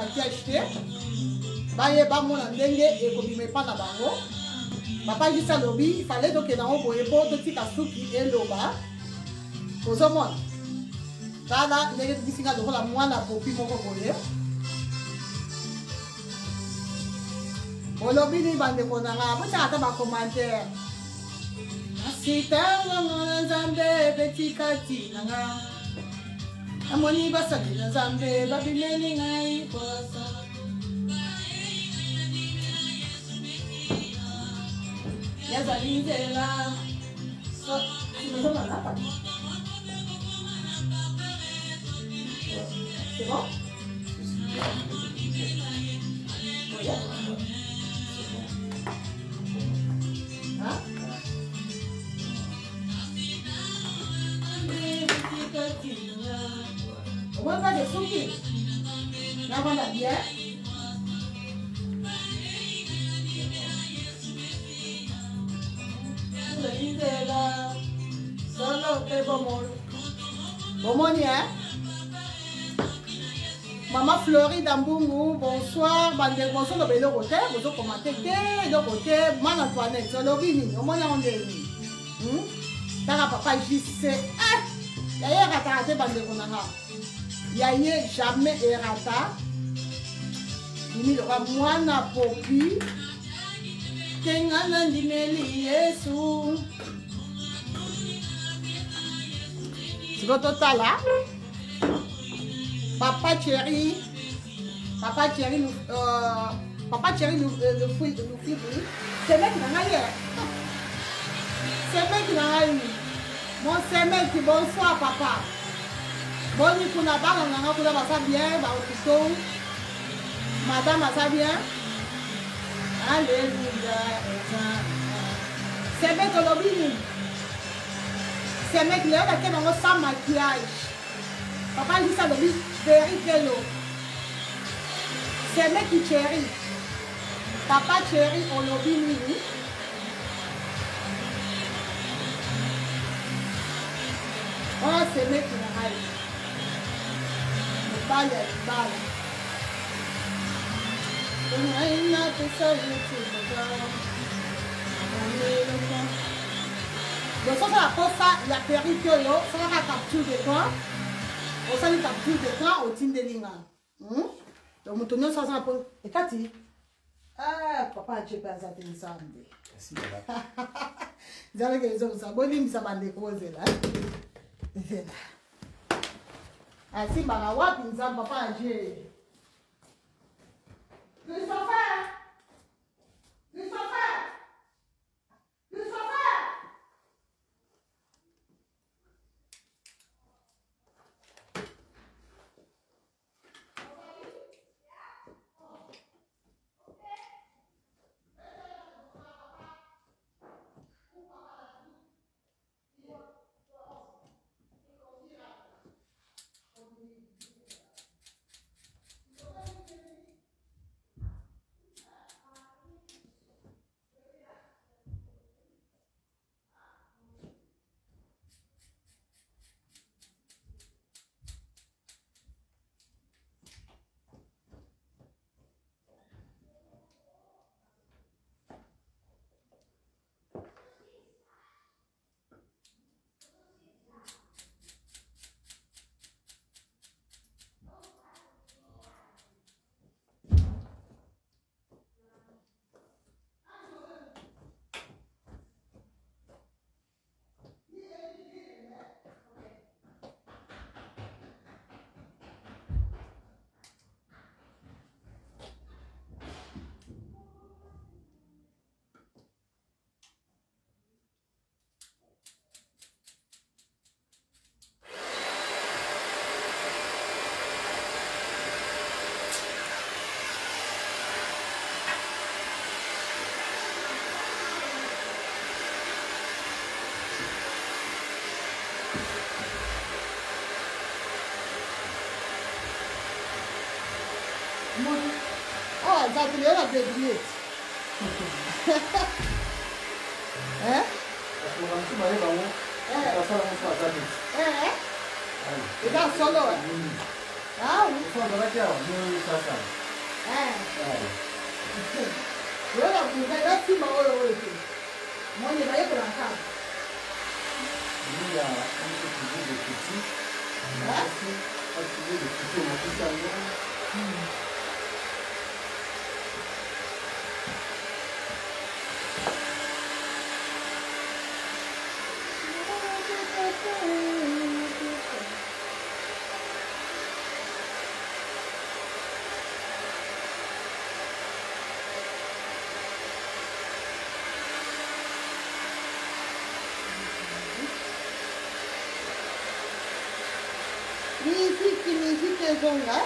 maquillage te. Baye ba mona ndenge et kobime pa na bango. Papa juste à lobby, il fallait donc que dans un boye pour de tika suki et loba. Kozo mon. Tala ndenge bisinga do la mwana popi moko boye. Olobi ni bande konanga, bo ta ba commentaire. Asita ngana nzambe betikati nanga. Amoni basali nzambe babimeni ngai kwasa. Yazalindela. C'est bon? Hein? On va pas de souki. Là, on a bien. Hein? Maman Floride Ambungu, bonsoir. Bande bonsoir de belo côté, vous commenter de côté, Maman Antoinette, sur l'origine, au moins on est. Tara papa JC. D'ailleurs, à raté bande konanga. Yaye jamais erata. Ni le mwana popi. Tengana ndimeli Yesu. C'est votre total là. Papa Thierry, le fruit, c'est mec qui n'a rien. C'est mec qui n'a rien. Bon, c'est mec qui bonsoir papa. Bon, il faut n'a pas, on a ça bien, bah au madame a ça bien. Alléluia. C'est mec au lobby. C'est mec là, qui est sans maquillage. Papa dit ça lobby. C'est mec qui chérit. Papa chérit au lobby mini. Oh, c'est mec qui n'a rien. Le bal. Donc ça la porte ça, il y a péri que yo, ça va capture d'écran. On s'en capture d'écran au team de Linga. Donc mon tonneau ça un peu. Et Cathy, papa j'ai pas ça tenir ça. Merci. Vous avez que les autres ça, bon lim ça va déposer là. Ah si bah wapi nzamba papa j'ai. Christopher. Oh, ça te l'a débrouillé. Hein? Et là, solo. Ah oui. Ça va faire ça. Voilà, vous avez la fille, moi, il y a pour la carte. Il y a un peu de petits. Un peu de petits. Musique zonga.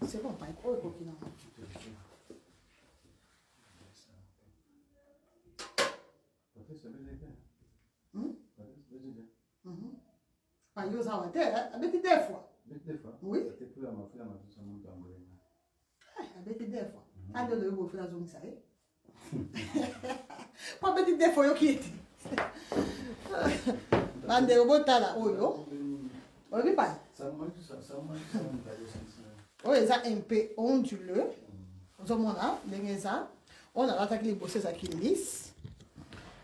C'est bon, pas trop, il faut qu'il en ait. Pas yo ça va être, avec des fois. Des fois. Oui. C'était plus à ma fille, à ma fille, ça monte en brûlé. Avec des fois. Allez, le beau frère zone ça. Pas avec des fois yo qui était. Bande robot là, oh yo. Oui, pas. Ça monte, ça monte. Oui, ça un peu onduleux. On a attaqué les bosses qui lisse.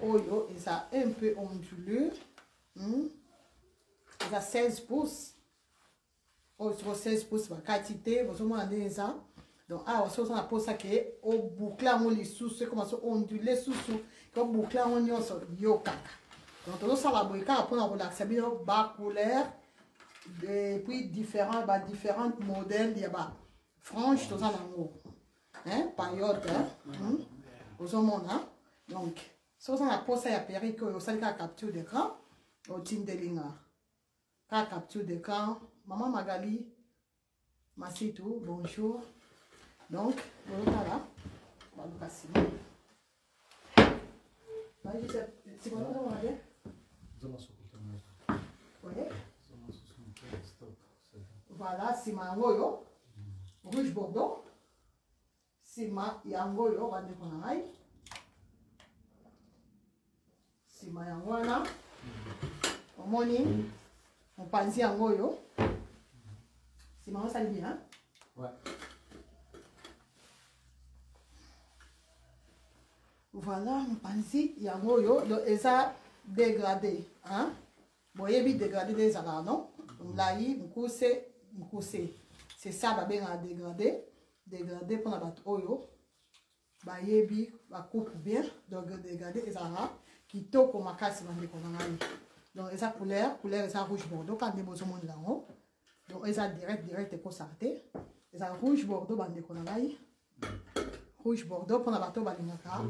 Oh yo, et ça un peu onduleux. Ça 16 pouces. Oh, sur 16 pouces, ma quantité, vous avez ça. Donc, on a posé ça qui au boucle, on les sous-sous, comment ça onduler sous-sous, au boucle, on y a ça, yo kaka. Donc, on a la brique, après, on a accès à bas couleur, et puis différents modèles, il y a franche, tout ça dans l'eau. Hein, paillote, vous avez donc, si on a posé à Péry, on a la capture d'écran, au team de Linga. La capture d'écran, Maman Magali, Massitou, bonjour. Donc, voilà là. C'est bon, c'est bon, on va dire. Voilà, c'est ma ngoyo. Rouge Bordeaux. C'est ma yangoyo, on va dire qu'on a. C'est ma yangoana. Au morning. On pense à ngoyo. C'est marrant, ça le dit, hein? Ouais. Voilà, on pense à ngoyo. Donc, et ça dégradé, hein? Bon, il y a bien dégradé des alors, non? Donc là, il c'est ça, va bien dégradé. Dégradé pour la battre oyo. Bah, il y a bien, va coupe bien. Donc, dégradé, et ça va. Qui toque au macasse, c'est qu'on a. Donc, esa couleur esa rouge bordeaux quand on a là haut. Donc, esa direct et concerté. Esa rouge bordeaux bande qu'on a là. rouge bordeaux pour la bateau balingaka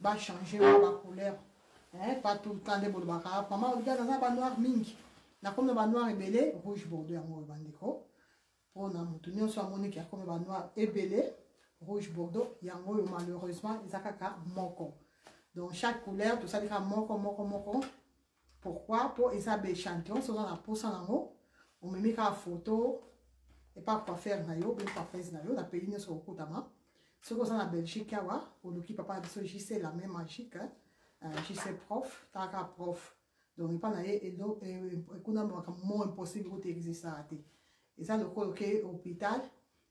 va changer la couleur pas tout le temps de bolbaka vraiment on regarde dans un noir mingi na comme le noir ébélé rouge bordeaux yango bandeko pour na mutunyo so amoni ki comme le noir ébélé rouge bordeaux yango malheureusement ezakaka moko donc chaque couleur tout ça dira moko pourquoi pour esa be échantillon so na posa nango on me met la photo et pas quoi faire na yo bien pas faire na yo na pays ne so okutama ce que ça na Belgique awa oloki papa biso JC la même magique JC prof taka prof donc pas na et kuna mo impossible que existe et ça le ko que hôpital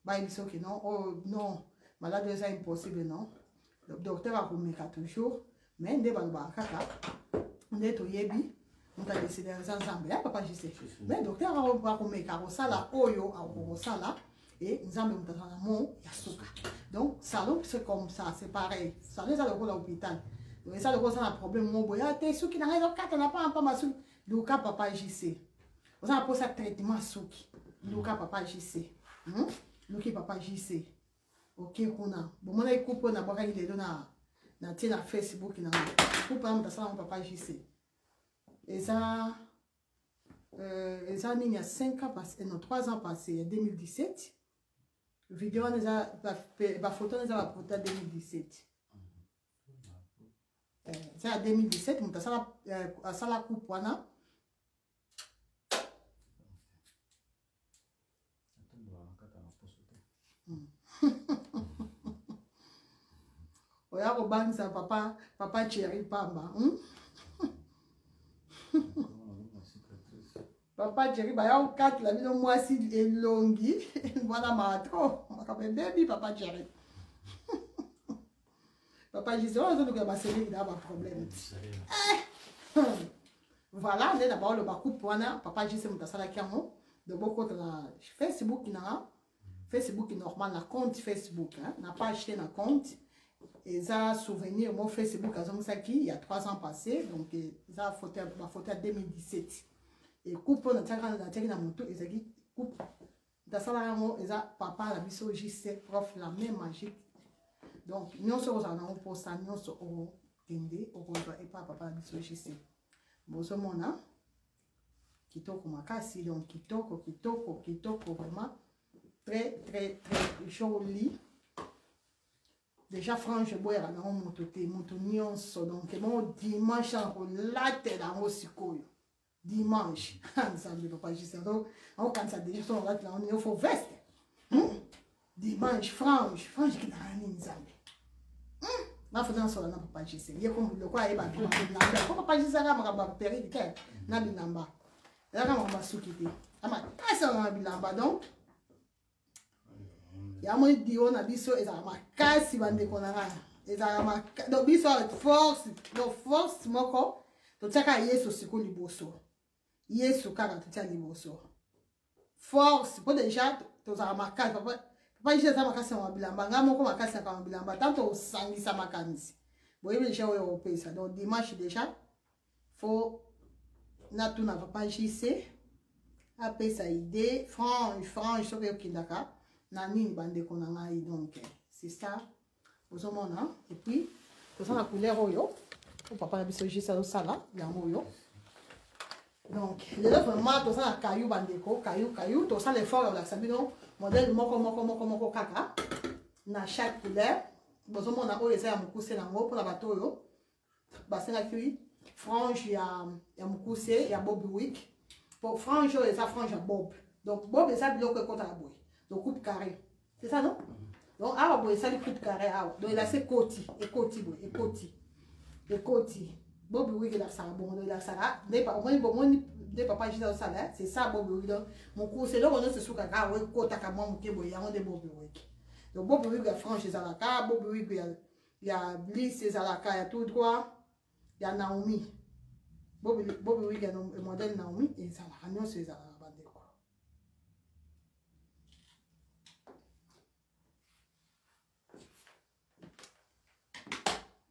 ba biso que non oh non malade c'est impossible non le docteur a communiqué toujours mais ndé ba kaka ndé to yebi on a décidé ensemble papa JC mais docteur a communiqué ça là oyo a ça là et nous avons un yasuka. Donc, salon, c'est comme ça, c'est pareil. Ça les a le rôle à l'hôpital. Donc, ça, le rôle, c'est un problème. Mon boya, t'es souki, n'a rien, on n'a pas un peu ma souki. Luka, papa, JC. Vous avez posé un traitement souki. Luka, papa, JC. Luki, papa, JC. Ok, on a. Bon, moi, je coupe, on a boire, il est dans Facebook, il a coupe, on a ça, mon papa, JC. Et ça, il y a 5 ans passés, non, 3 ans passés, 2017. Vidéo, la photo, nous avons porté en 2017. C'est en 2017, nous avons fait la coupe. Oya papa chéri pamba. Papa Jerry, bah y'a 4 la vie de moi si longi, voilà ma trop, ma comme baby papa Jerry. Papa Jésus, on a dit que ma série il a un problème. Voilà, on est d'abord le bakou pour papa Jésus mon tassala kiamo, de beaucoup de Facebook na Facebook normal na compte Facebook, n'a pas acheté na compte. Et ça souvenir mon Facebook à Zomsaki il y a 3 ans passés, donc ça photo ma photo en 2017. Et coupe on a tiré dans mon tout et ça dit coupe dans ça là et ça papa la biso JC prof la même magique donc nous sommes en pour ça nous sommes au tende au rejoint et pas papa la biso JC bozo mona kitoko makasi donc kitoko vraiment très joli déjà franche boire na mon toté mon nyonso donc mon dimanche en la tête dans mon sikoyo dimanche, ensemble, papa, je sais donc, on quand ça déjà son là, on est au veste. Dimanche, franche qui n'a rien ensemble. Ma faisant ça là, papa, je sais. Il y a comme le quoi, il va bien. Papa, je sais là, ma va périr de quel, na binamba. Là, on va s'occuper. Ama, qu'est-ce qu'on a binamba donc? Il y a mon dio na biso et ça ma casse si bande qu'on a. Et ça ma donc biso force, donc force moko. To tsaka yeso siko liboso. Yesu kaka tutia liboso. Force, pour déjà, tu as ma carte. Papa, je sais ma carte en bilamba. Nga moko ma carte en bilamba. Tant au sangi sa ma kanisi. Bon, il déjà européen ça. Donc dimanche déjà, faut na tout na papa JC. Après ça idée, franche, so que kindaka. Na ni bande konanga donc c'est ça. Aux hommes hein. Et puis, pour ça la couleur oyo. Pour papa la biso JC ça là, yango yo. Donc, les autres vraiment, tout ça, caillou bandeko, caillou, tout ça, les forts, là, ça veut dire, modèle, moko, kaka, na chaque couleur. Bon, on a essayé à me cousser dans pour la bateau, bassin la cuit, frange, il y a me cousser, il y a Bob Wick. Pour frange, il y a frange à Bob. Donc, Bob, c'est ça, il y a côté à boy. Donc, coupe carré. C'est ça, non? Donc, ah, boy, ça, il coupe carré, ah. Donc, il a ses côtés, et côtés. Bob Wick, il a ça, bon, il a ça, mais pas, au papa, j'ai ça là, c'est ça, Bob Wick. Mon coup, c'est là, on a ce souk à gars, ouais, côté à moi, mon kéboy, il y a un de Bob Wick. Donc, Bob Wick, il a franchi les alaka, Bob Wick, il y a Bliss, les alaka, il y a tout droit, il y a Naomi. Bob Wick, il y a le modèle Naomi, et ça va, non, c'est ça, la bande.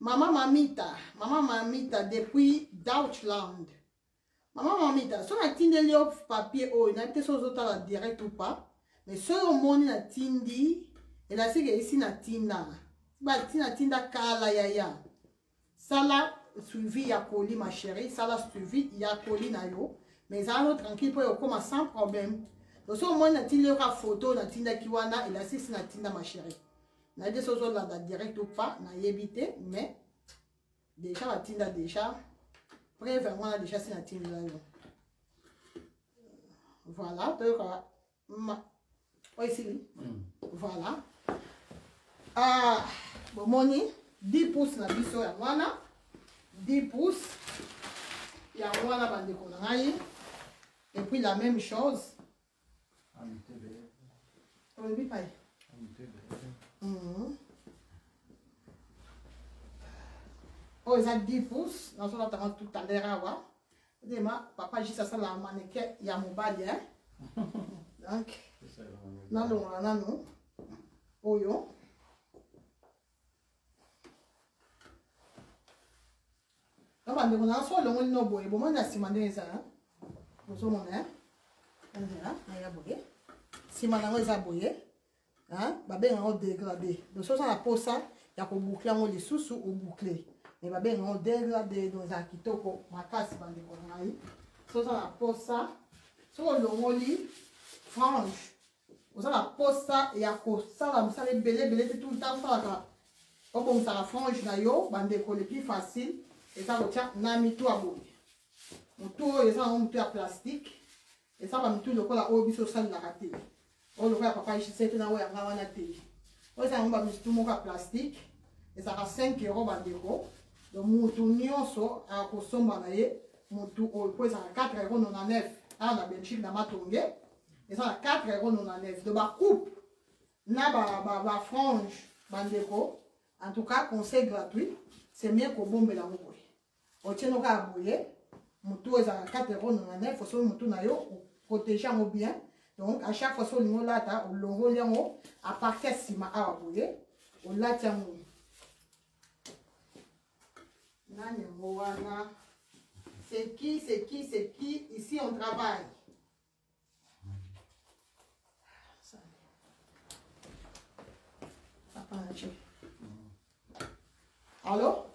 Maman Mamita depuis Deutschland. Maman Mamita, si on a tindi le papier, oh, il n'a pas été sur autres direct ou pas, mais si on monte la tindi, et là c'est que ici na tinda, batina tinda kala yaya sala suivi ya colis ma chérie sala suivi ya colis na yo mais ça no tranquille pour yo comme sans problème donc so moi na tinda ka photo na tinda kiwana il assiste na tinda ma chérie na de sozo la direct ou pas na yebité mais déjà la tinda déjà bref on a déjà c'est na tinda là voilà donc oui c'est voilà bon moni 10 pouces na biso ya mwana 10 pouces ya mwana bandeko na ngai et puis la même chose olobi pai oh eza 10 pouces nazolatanga tout à l'heure awa dema papa juste asala maneke ya mobali donc nalongola nano oyo bandeko na so longo lino boye bomona nsima nde eza bozomona nzela naya boye nsima nango eza boye babenga yango dégradé donc soza na posa ya koboucle yango lisusu oboucle mais babenga yango dégradé donc eza kitoko makasi bandeko na ngai soza na posa so olongoli frange oza na posa ya kosala mosala ebele te tout le temps osalaka obongisaka frange na yo bandeko le plus facile eza kotia na mitu ya boye motu oyo eza nango motu ya plastique eza bamitu lokola oyo biso osalelaka te oyo lokola papa ejise te na oyo yanga wana te oyo eza nango bamitu moko ya plastique ezalaka 5 euro bandeko donc motu nyonso akosomba na ye motu oyo po ezalaka 4 euro 99 awa na belgique na matonge eza na 4 euro 99 donc bacoupe na bafrange bandeko en tout cas conseil gratuit c'est mieux kobombela yango boye otieno kaka boye motu ezalaka 4 euro 99 osoki motu na yo protège yango bien donc à chaque fois so olingi olata olongoli yango aparti ya nsima awa boye olati yango nani yango wana c'est qui ici on travaille allô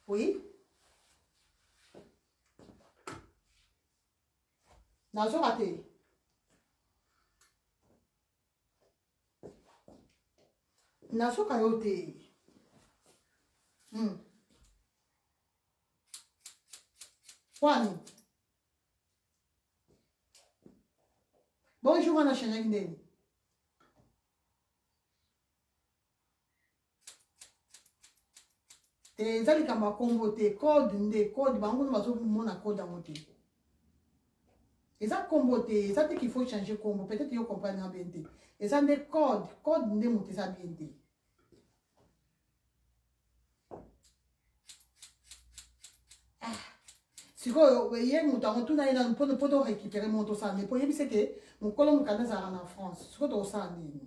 oui nazoka te nazoka yo te kwani bonjour wana chérie ndeni eza likambo ya kombo te code nde code bango nde bazomona code yango te eza kombo te eza te qu'il faut changer kombo peut-être yo comprendre bien te eza nde code nde moto eza bien te sikoyo ye moto yango tuna ye nanu mpo to récupérer moto osala nde mpo yebise ke mokolo mokanda ezalaka na France sikoyo tokosala nini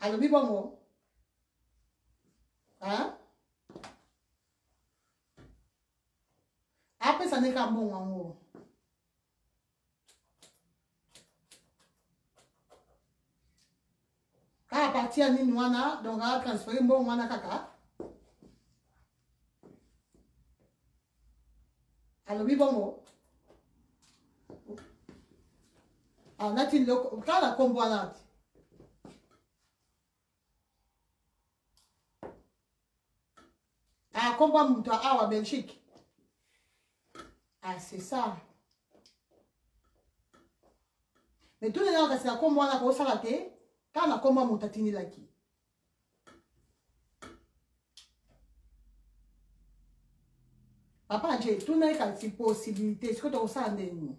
alobi bongo apesa nde ka mbongo yango kaka parti ya nini wana donc atransfere mbongo wana kaka alobi bongo nati kaka na kombo wana ati kombo ya moto awa Belgique c'est ça mais tout les gens kasi na kombo wana kosala te kaka na kombo ya moto atindelaki papa nje tuna ye kasi possibilité sikoyo tokosala ndeni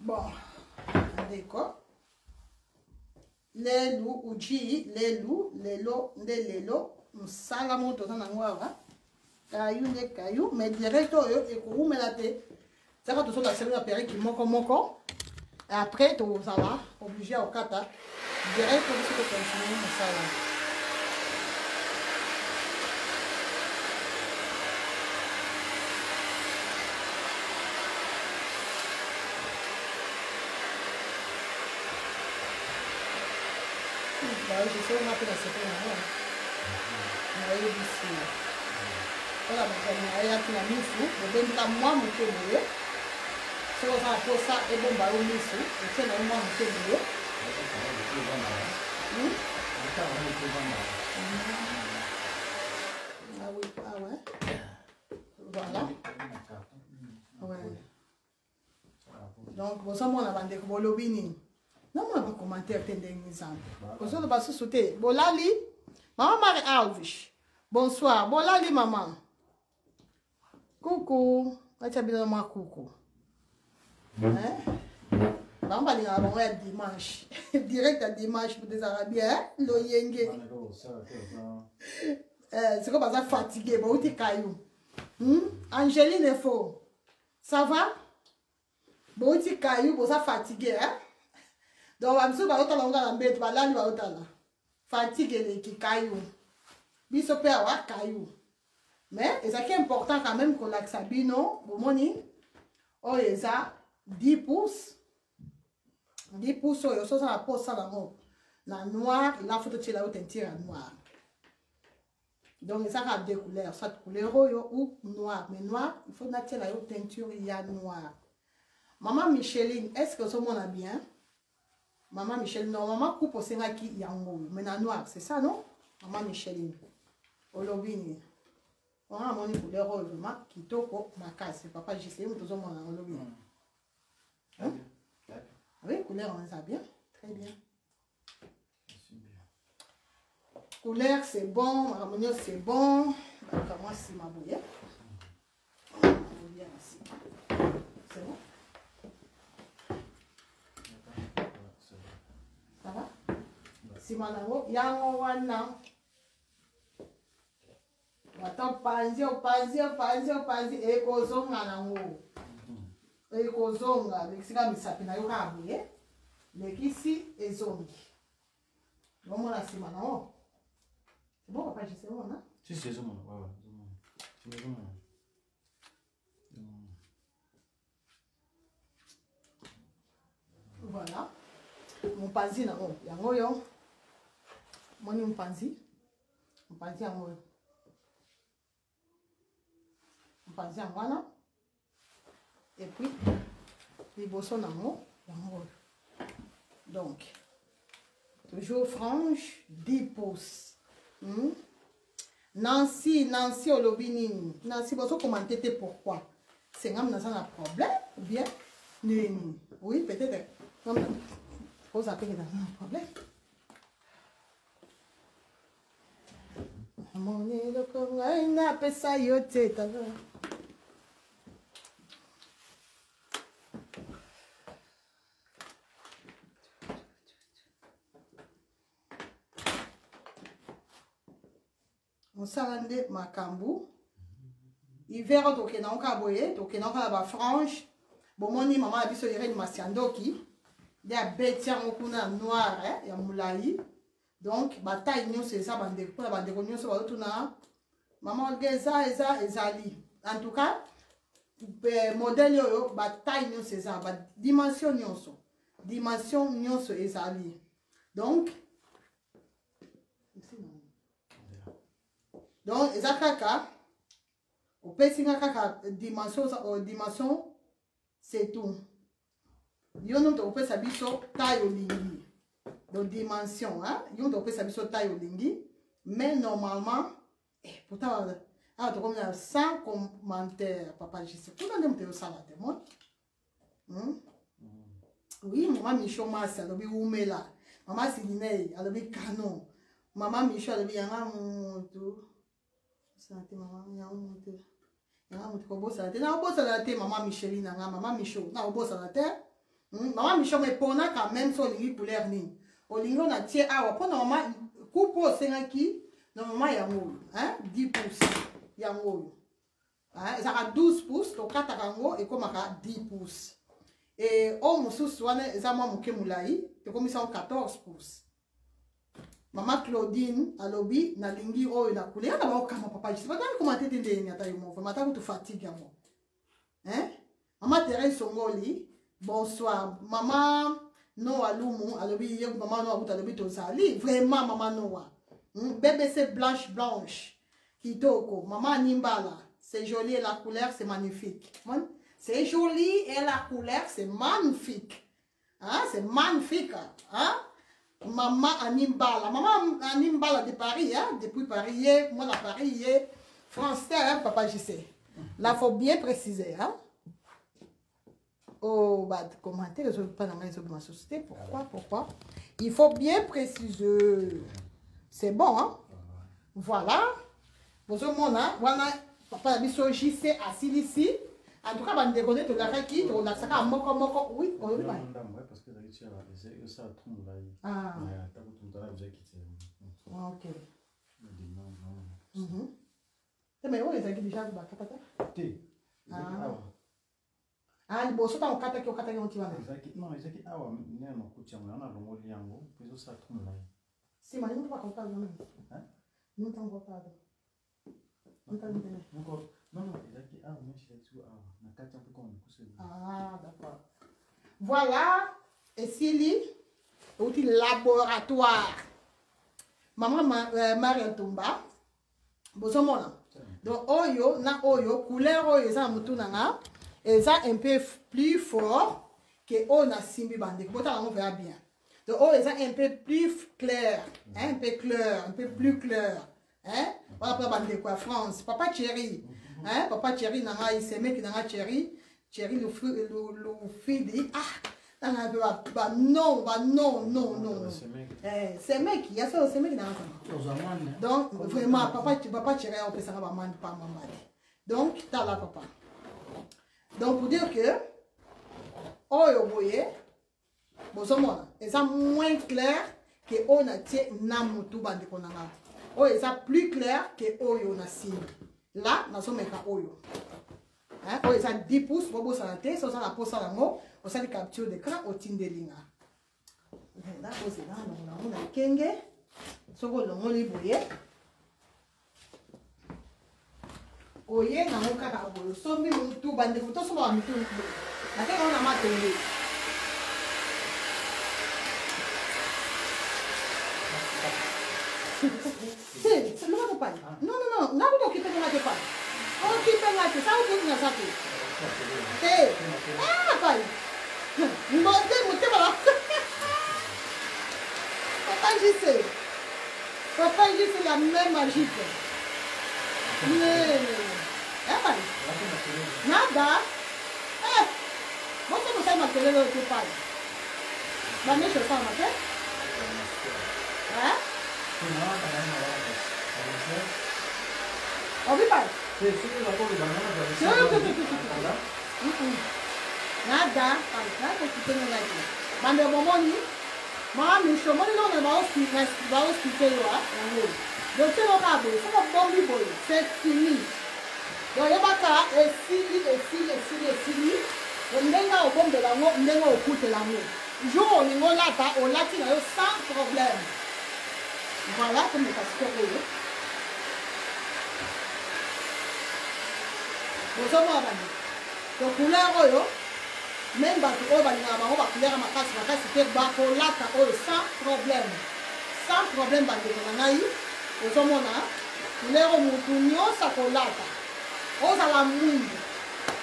bon d'accord lelu uji lelu lelo nde lelo mosala moto toza nango awa caillou, mais direct, et qu'on met la tête. Ça va tout ça, c'est la péri qui moko. Et après, tu vas obligé au kata. Direct, pour que tu continues ça là. Je sais où on a fait la séquence là. On a eu ici. Voilà, on a eu la mise sous. On donne la moi, mon témoin. Si on a fait ça, et bon, bah, on est sous. Et c'est le moi, mon témoin. Ah oui, ah ouais. Voilà. Ouais. Donc, vous on a vendu pour le bini. Non, moi, je commentaire vous avez pas sauté. Bolali, maman Marie Alves. Bonsoir. Bolali, maman. Coucou. Tu as bien ma coucou. Hein? Maman, elle a dimanche. Direct à dimanche pour des Arabiens. L'oyenge. C'est comme ça fatigué. Bon, tu es caillou. Angéline est faux. Ça va? Bon, tu es caillou, bon, ça fatigué, hein? Donc, je vais fatigué les cailloux. Biso père wa caillou. Mais c'est qui est important quand même qu'on l'a sabino, bomoni. Oh, ça 10 pouces. 10 pouces, ça la pose ça dans la noir, la photo de la teinture noir. Donc, ça a deux couleurs, soit couleur ou noir. Mais noir, il faut mettre la teinture, il y a noir. Maman Micheline, est-ce que ce monde a bien? Maman Micheline, normalement, coupe au Sénat qui y a un mot. Mais en noir, c'est ça, non? Maman Micheline. Olobini. On a mon couleur rose, qui toko, ma casse. Papa, j'ai essayé, tout le monde a olobini. Hein? Oui, couleur, on ça bien. Très bien. Couleur, c'est bon. Harmonieux, c'est bon. Moi, c'est ma bouillette. C'est bon? Ça va? Si manango, yango wana. Wata panzi, ekozonga nango. Ekozonga, lekisika misapi na yo kabuye. Lekisi ezongi. Ngomona si manango. C'est bon, papa, je sais où, hein? Si, c'est ça, ouais. C'est ça. Voilà. Mon panzi na on. Yango yo. Moni mpanzi. Mpanzi yango yo. Mpanzi yango wana. Et puis, liboso nango. Yango yo. Donc, toujours frange, 10 pouces. Nancy Olobini. Nancy, vous commenter pourquoi? C'est un problème ou bien? Oui, peut-être. Vous avez un problème. Mon île, comme un apesa yote. Salande makambu hiver toke na okaboye toke na ba frange bomoni mama biso yere masiandoki ya betia ngokuna noir ya mulai donc bataille nyonso eza bande pour bande nyonso ba tuna mama geza ezali en tout cas modèle yo bataille nyonso eza ba dimension nyonso ezali donc eza kaka opesinga kaka dimension c'est tout yo non to opesa biso taille olingi donc dimension hein yo to opesa biso taille olingi mais normalement pourtant to comme ça sans commentaire papa je sais tout dans dem te sala te moi oui maman Micho Massa lobi umela maman Sidinei alobi canon maman Micho alobi yanga mutu santé maman yanga mutu ko bossa na bossa la te maman Micheline nga maman Micho na bossa la te maman Micho me pona quand même so lingi couleur ni olingo na tie awa pona maman coupe senga ki na maman yango hein 10 pouces yango ils ont 12 pouces, donc 4 rango et comme 10 pouces. Et au moussus, ils ont mon kemoulaï, et comme ils sont 14 pouces. Maman Claudine, à lobby, na lingi o na couleur, na ma papa, je sais pas comment tu t'es dit, tu m'as fatigué. Hein? Maman Thérèse Songoli, bonsoir. Maman Noa Lumu, à lobby, maman Noa, à lobby, Tozali, vraiment maman Noa. BBC blanche, Kitoko, maman Nimbala, c'est joli et la couleur, c'est magnifique. C'est joli et la couleur, c'est magnifique. Hein? C'est magnifique. Hein? Maman Animbala. Maman Animbala de Paris, hein? Depuis Paris, moi la Paris, français, hein, papa, je sais. Là, il faut bien préciser. Hein? Oh, bah, commenter, les autres, pas dans les autres société. Pourquoi? Il faut bien préciser. C'est bon, hein? Voilà. Pour ce monde, hein? Voilà, papa, il y a JC assis ici. En tout cas, on déconne tout l'arrêt qui, on a ça à moko. Oui, on le voit. Parce que ça tombe là. Ah. Ok. Mais où les agues déjà, bah, capata? Ah, le bosso, t'as un kata qui au kata qui on tire. Non, ils ont dit, ah, mais non, écoute, on a le mot liango, puis ça tombe là. Si, mais nous ne pouvons pas compter le nom. Nous ne pouvons pas. Non, il a dit, ah, mais je suis là, on a 4 ans pour qu'on pousse. Ah, d'accord. Voilà, et Sili, outil laboratoire. Maman Marie Tomba, bozomona. Donc, oyo, na oyo, couleur oyo, ça moutounanga, et ça un peu plus fort que on a simbi bandé. Bota, on verra bien. Donc, oyo, ça un peu plus clair, hein, un peu clair, un peu plus clair. Hein? Voilà pour bandé quoi, France. Papa Thierry. Hein? Papa Thierry, nanga, il s'est mis qui nanga Thierry. Thierry, le fils dit, ah, non. C'est mec, il y a ça, c'est mec dans la. Donc, vraiment, papa Thierry, on peut s'en avoir pas maman. Donc, t'as là, papa. Donc, pour dire que, oh, vous voyez, bon, ça, et ça moins clair que on a tiré namutu bande qu'on a. Oh, et ça plus clair que Oyo na signe. Là, nous sommes à Oyo. Oh, et ça 10 pouces, pour ça la tête, ça la pose à la mot, on s'est capture d'écran au Tindelinga. Là, c'est là, on a Kenge, ce qu'on a les boyé. Oye, na mon cas, on sommes tout bande, tout ce qu'on a mis tout. Là, on a maté. C'est le mot de paille. Non, n'a pas occupé de la paille. Occupé de la paille, ça vous dit ça. Ah, paille. Papa, je sais la même magie. Mais, nada. Moi, je me fais ma télé de paille. Ma mère, je fais ma télé. Hein? On vit pas. Nada, Mande momoni, mami shomoni no na ba hospital wa. Donc c'est le cas, c'est un bon boy, c'est fini. Donc il y a pas et si, on ndenga au bon de la ngo, ndenga au coup de la ngo. Jo on ngo lata, on lati na yo sans problème. Voilà comme le casque. Bonsoir, donc couleur oyo, même bateau oyo balinga bango ba couleur makasi te bakolata oyo sans problème bandeko na ngai ozomona couleur mutu nyonso akolata ozala mwindu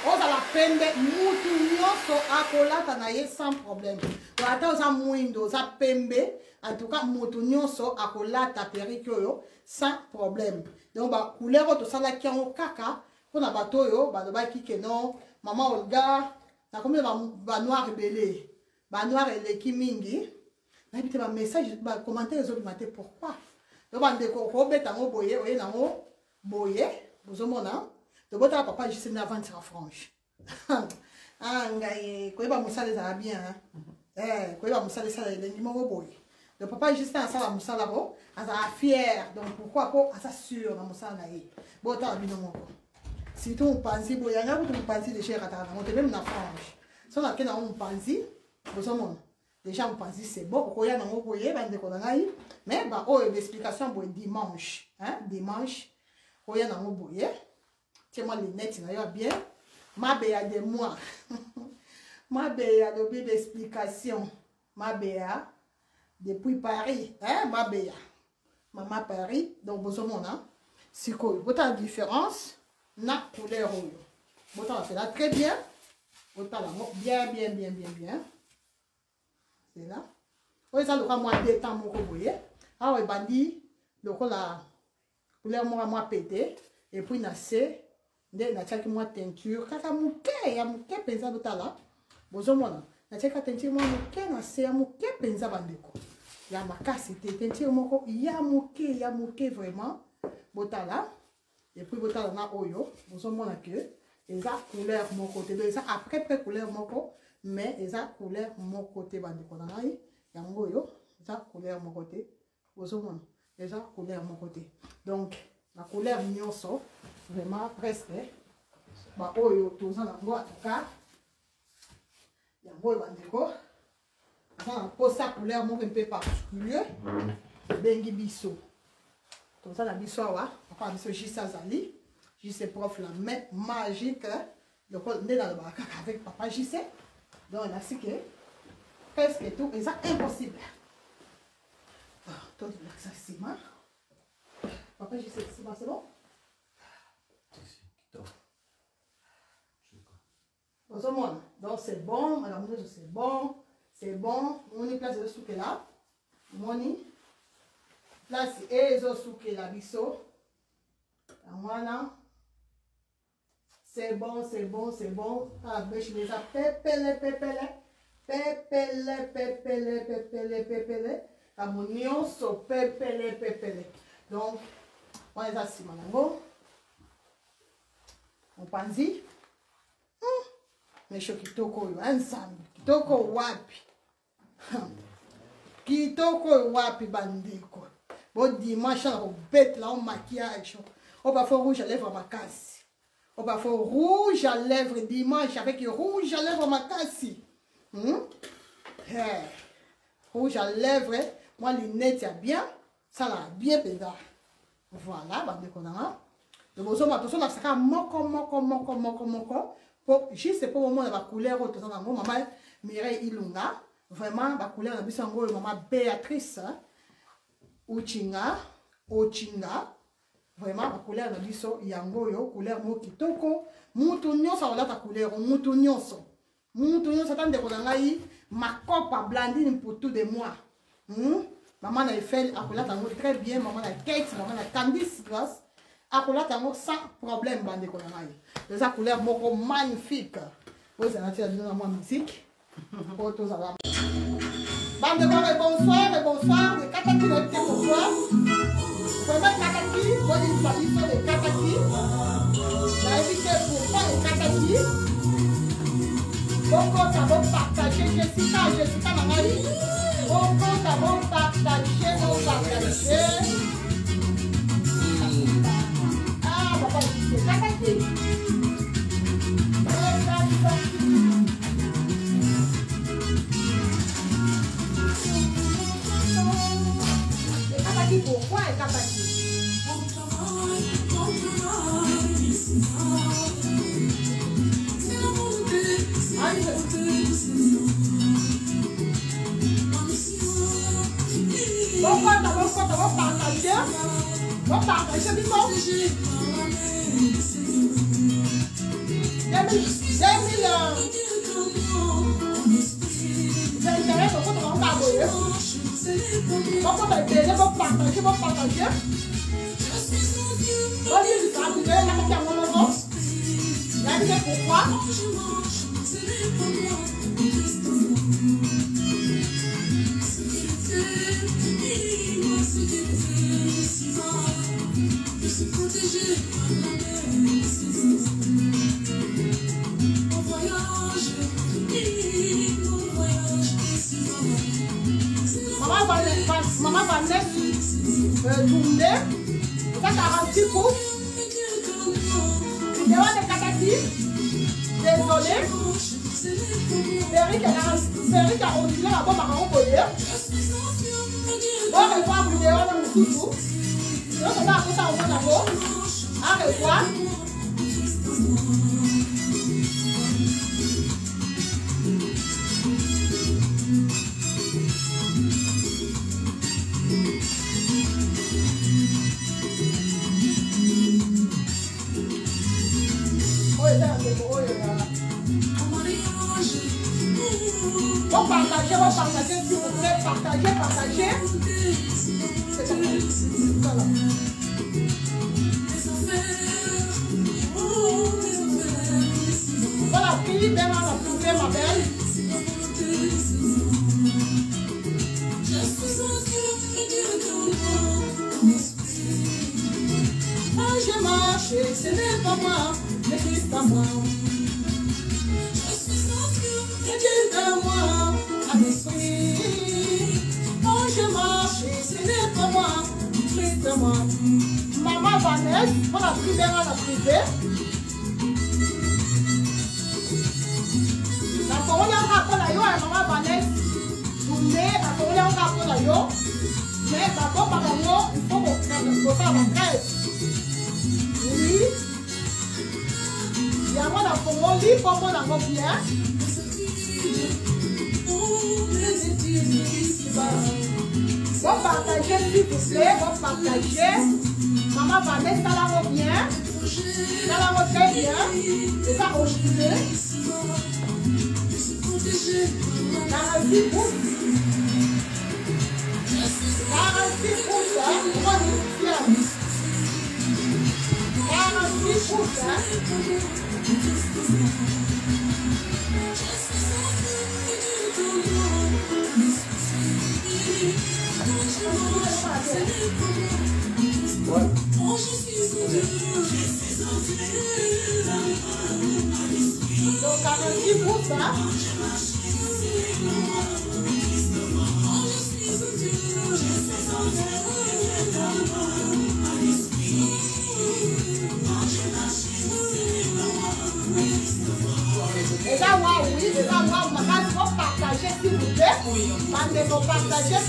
ozala pembe mutu nyonso akolata na ye sans problème ata oza mwindu oza pembe en tout cas mutu nyonso akolata perike oyo sans problème donc ba couleur oyo tosalaki yango kaka mpona bato oyo balobaki ke non mama Olga nakomi ba noir rebelle ba noir eleki mingi nayebi te ba message ba commentaire ezobima te pourquoi donc bandeko kobeta yango boye oye nango boye bozomona tobotaka papa juste na vente ya franche ngai koyeba mosala ezala bien koyeba mosala esala elengi moko boye donc papa juste asala mosala ko azala fier donc pourquoi po aza sûr na mosala na ye botala bino moko Si tu penses, il y a un penses de chez Ratana, même dans France. Si on a un pense, déjà on pense c'est bon, il y a un voyez, mais oh, l'explication pour dimanche. Dimanche, il y a un voyez. Tiens-moi les nets, il y a bien. Ma béa de moi. Ma béa de l'explication. Ma béa depuis Paris. Ma béa. Maman Paris. Donc, vous savez, c'est quoi? Vous avez la différence. Na couleur rouge. Vous avez là très bien. Vous avez là bien. C'est là. Vous avez là moins de temps, vous voyez. Ah ouais, bandit. Donc, la couleur moi pété. Et puis, na c'est. Nde na chaki moi teinture kaka muke ya muke penza botala bozomona na chaka teinture moi muke na se ya muke penza bandeko ya makasi te teinture moko ya muke vraiment botala et puis botala na oyo bozomona que eza couleur mon côté donc eza après couleur moko mais eza couleur mon côté bandeko na ngai yango yo eza couleur mon côté bozomona eza couleur mon côté donc la couleur nyonso vraiment presque ba oyo toza na ngo atuka yango bandeko ça pour sa couleur moko un peu particulier bengi biso toza na biso awa papa biso Jisa Zali Jisa prof la main magique donc on est dans le bac avec papa Jisa donc là c'est que presque tout est impossible tout ça c'est mal papa Jisa c'est bon. Donc c'est bon, madame, c'est bon. On y place le souke là. On y place le souke là, biso. Voilà. C'est bon. Ah, bêche les a pépele. La monion so pépele. Donc, on les a si madame. On pense y. Mais je kitoko ensemble. Kitoko wapi bandeko. Bon dimanche on bête là on maquillage. On va faire rouge à lèvres ma casse. On va faire rouge à lèvres dimanche avec rouge à lèvres ma casse. Rouge à lèvres. Moi lunette ya bien. Ça là bien pédard. Voilà bandeko na. Le bozo attention na saka moko. Juste pour le moment la couleur autre dans maman Mireille Ilunga vraiment la couleur de bisango maman Béatrice Ochinga vraiment la couleur de biso yango yo couleur mo kitoko mutu nyonso wala ta couleur mutu nyonso tande ko ngai makopa blandine pour tout de moi maman na Eiffel akola tango très bien maman na Kate maman na Candice Grace akola tango sans problème bande ko ngai les couleurs moko magnifique vous allez dans ma musique pour tous avoir bande bonsoir les kataki le bonsoir vraiment kataki bonne tradition les kataki la invité pour pas les kataki beaucoup ça va partager Jessica Nangali beaucoup ça va partager papa c'est kataki pourquoi est kataki on partager bison 40 pouces. décoller. Perrique a ondulé la bombe à renvoyer. Bon, revoir la vidéo dans le sous. Donc, on va appeler ça au moins d'abord. À revoir. Bon, partagez, s'il vous plaît, partagez. Voilà, fille, bien à la trouver, ma belle. Quand je marche, ce n'est pas moi, mais Christ à moi. Moi, à l'esprit. Quand je marche, ce n'est pas moi, Christ à moi. Maman Vanessa, on a pris bien à la privée. La parole est en rapport à yo, maman Vanessa. Tourner, la parole est en rapport à yo. Mais d'abord, maman, il faut qu'on fasse la grève. Oui. Il y a moi dans le mot, lit pour moi dans le bien. Bon, partagez s'il vous plaît, bon, partagez. Maman Vanessa, ça la revient. Ça la revient bien. Et ça reculé. 46 pouces. 46 pouces, hein. Comment on dit? 46 pouces, hein. Ouais. Donc 46 pouces, hein. Et là, oui, et là, waouh, il faut partager s'il vous plaît. Mandez-moi partager.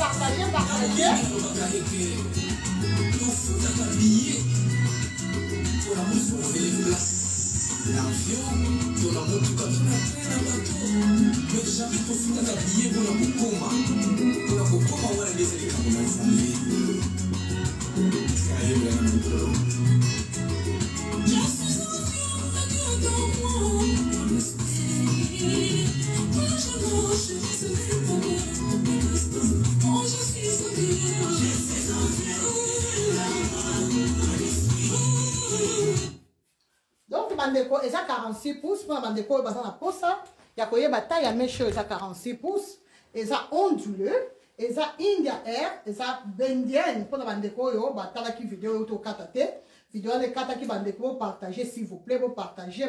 Donc, bandeko, et ça 46 pouces, pour bandeko, il y a pour ça, il y a quoi, il y a mes choses, ça 46 pouces, et ça onduleux, et ça India Air, et ça bendienne, pour bandeko, yo, batala qui vidéo, yo, to katate, vidéo, les kata qui bandeko, partagez, s'il vous plaît, vous partagez,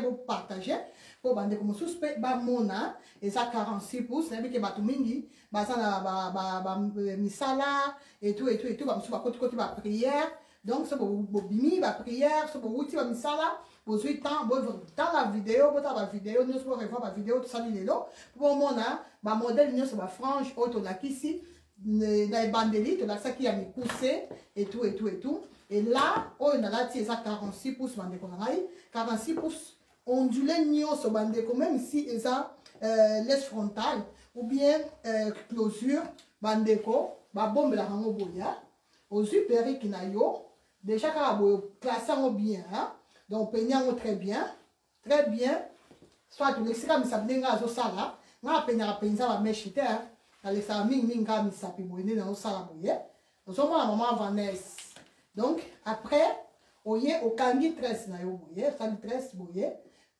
pour bandeko, mon suspect, ba mona, et ça 46 pouces, et puis que batumingi, ba ça, ba misala, et tout, ba moussou, ba côté, ba prière, donc, c'est pour bimi, ba prière, c'est pour outil, ba misala, vous avez temps, dans la vidéo, nous allons revoir la vidéo, tout ça, pour moi, ma modèle, nous sommes frange, auto la ici, la bandelier, la ça qui a mis poussé, et tout. Et là, on a là, c'est ça 46 pouces, 46 pouces, ondulé, nous sommes même ici, et ça, laisse frontale, ou bien closure, bandeko, ba bombe la rango boya, aux supérieurs qui n'a yo, déjà, quand vous classez bien, hein. Donc, peignons très bien. Soit tu laisses comme ça, tu as ça là. On peigner la peinture à mèche terre. Allez, ça ming comme ça puis bonner dans ça la bouillie. Nous sommes à maman Vanessa. Donc, après, on y est au candy 13 na yo bouillie. Candy 13 bouillie.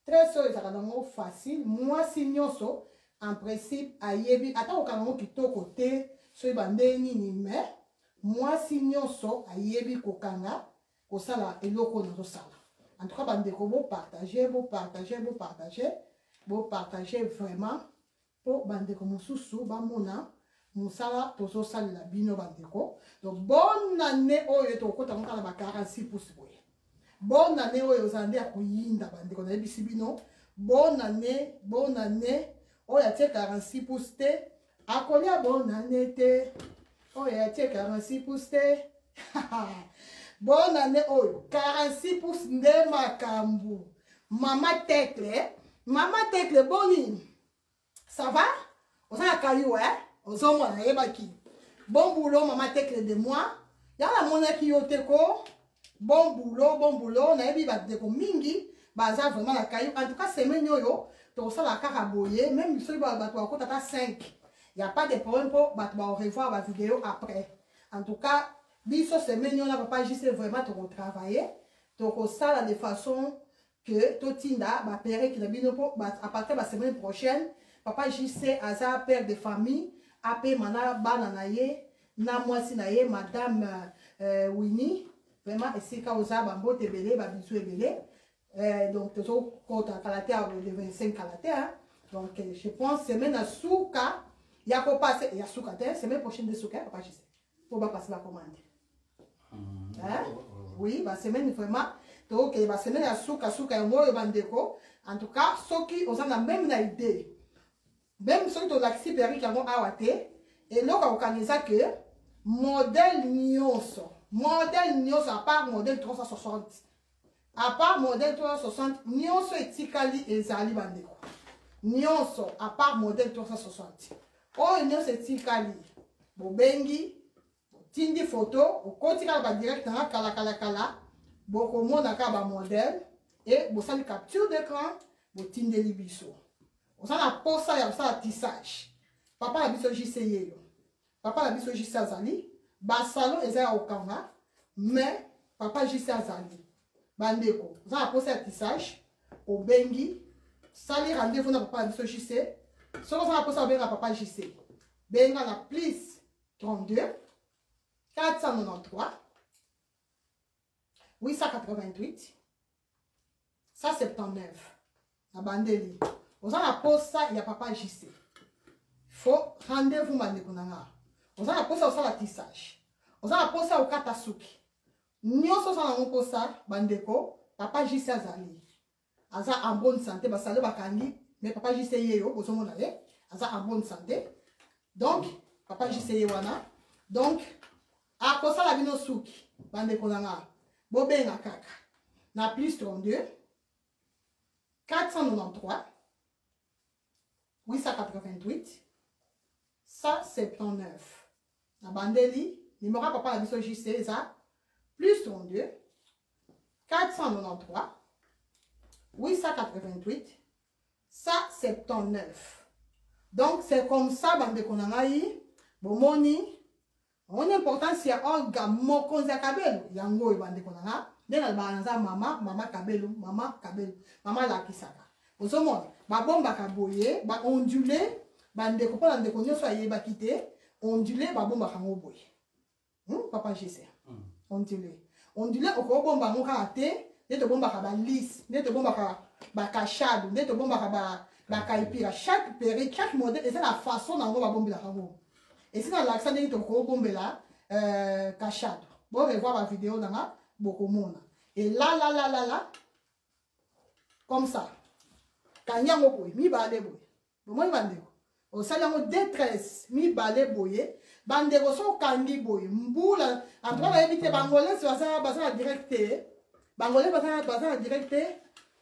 13 ça va dans facile. Moi, signoso, en principe, à yebi. Attends, au canard qui to côté, soit bandé ni mais. Moi, signoso, à yebi kokanga, au sala et loko dans sala. En tout cas, bandeko, vous partagez vraiment pour bandeko mosusu, bamona, monsala, tozo sali la bino bandeko. Donc, bonne année, oyo to kota mokala ba 46 pouces boye. Bonne année, oyo zande ya kuyinda bandeko na ebisi bino. bonne année, bonne année. Oh, il y a 46 pouces. À coller bonne année. Oh, il y a 46 pouces. Bonne année. Oh, 46 pouces de Makambu. Maman Tekle. Maman Tekle, boni. Ça va? On s'en a caillou, hein? On s'en a bon boulot, maman Tekle de moi. Il y a la monnaie qui est bon boulot, on a vu que mingi, baza vraiment la caillou. En tout cas, c'est même yo, tu as la caraboye, même si tu as 5. Il n'y a pas de problème pour revoir la vidéo après. En tout cas, biso c'est même on a pas juste vraiment de travailler. Donc, ça de façon que Totinda va père qui a bien à partir de la semaine prochaine, papa JC Aza, père de famille, après mana bananaye, na moi sinaye, madame Winnie. Vraiment, ici, quand vous avez un beau tébélé, un bisou ébélé. Donc, toujours, quand on a de 25 calatés. Donc, je pense, semaine à Souka, il y a quoi passer, il y a Souka, semaine prochaine de Souka, papa, je sais. Pour pas passer la commande. Oui, la semaine vraiment. Donc, la semaine à Souka, Souka, et moi, bandeko. En tout cas, ceux qui ont la même idée, même ceux qui ont l'accès périque, qui ont awaté, et là, on organise que modèle nyonso. Modèle nyonso à part modèle 360. À part modèle 360, nyonso etikali ezali bandeko. Nyonso à part modèle 360. Oh, nyonso etikali. Bobengi, tindi photo, okotika ba direct na kala. Boko mona ka ba modèle et bosali capture d'écran, botinde libiso. Osala posa ya osala tissage. Papa la biso JCE. Papa la biso JC azali. Ba salon ezala okanga, mais papa JC azali. Bandeko, vous avez posé un tissage au Bengi, sali rendez-vous na papa biso JC. Si vous avez posé un papa JC, Benga na plus 32 493 888 179. Na bandeli. Vous avez posé ça, il y a papa JC. Faut rendez-vous bandeko nanga. Vous avez posé ça tissage. Vous avez posé au katasuki. Nyonso sa na posa bandeko papa JC azali aza en bonne santé basalo bakangi mais papa JC yeyo bozomona ye aza en bonne santé donc papa JC yewana donc a kosa la bino suki bandeko nanga bobenga kaka na plus 32 493 888 179 na bandeli numéro papa la biso JC eza plus 32 493 888 179. Donc c'est comme ça bande konangai bomoni on important si orga moko za kabelo yango bande konanga ndena banza mama kabelo mama la kisaka ozomona ba bomba kaboye ba ondulé bande ko pona ndeko nyoso ayeba kite ondulé ba bomba kango boye papa JC ondulé oko bomba ngoka te neto bomba ka ba lisse neto bomba ka ba kachado neto bomba ka ba kaipira chaque péri chaque modèle et c'est la façon na ngo ba bomba kango et c'est dans l'accent neto ko bomba la kachado bon revoir la vidéo na boko mona et là comme ça kanyango boy mi balé boy bon moi bandeko o salango détresse mi balé boye bandeko so kangi boy mbula en tout cas éviter bangolais ça directé bangolais ça directé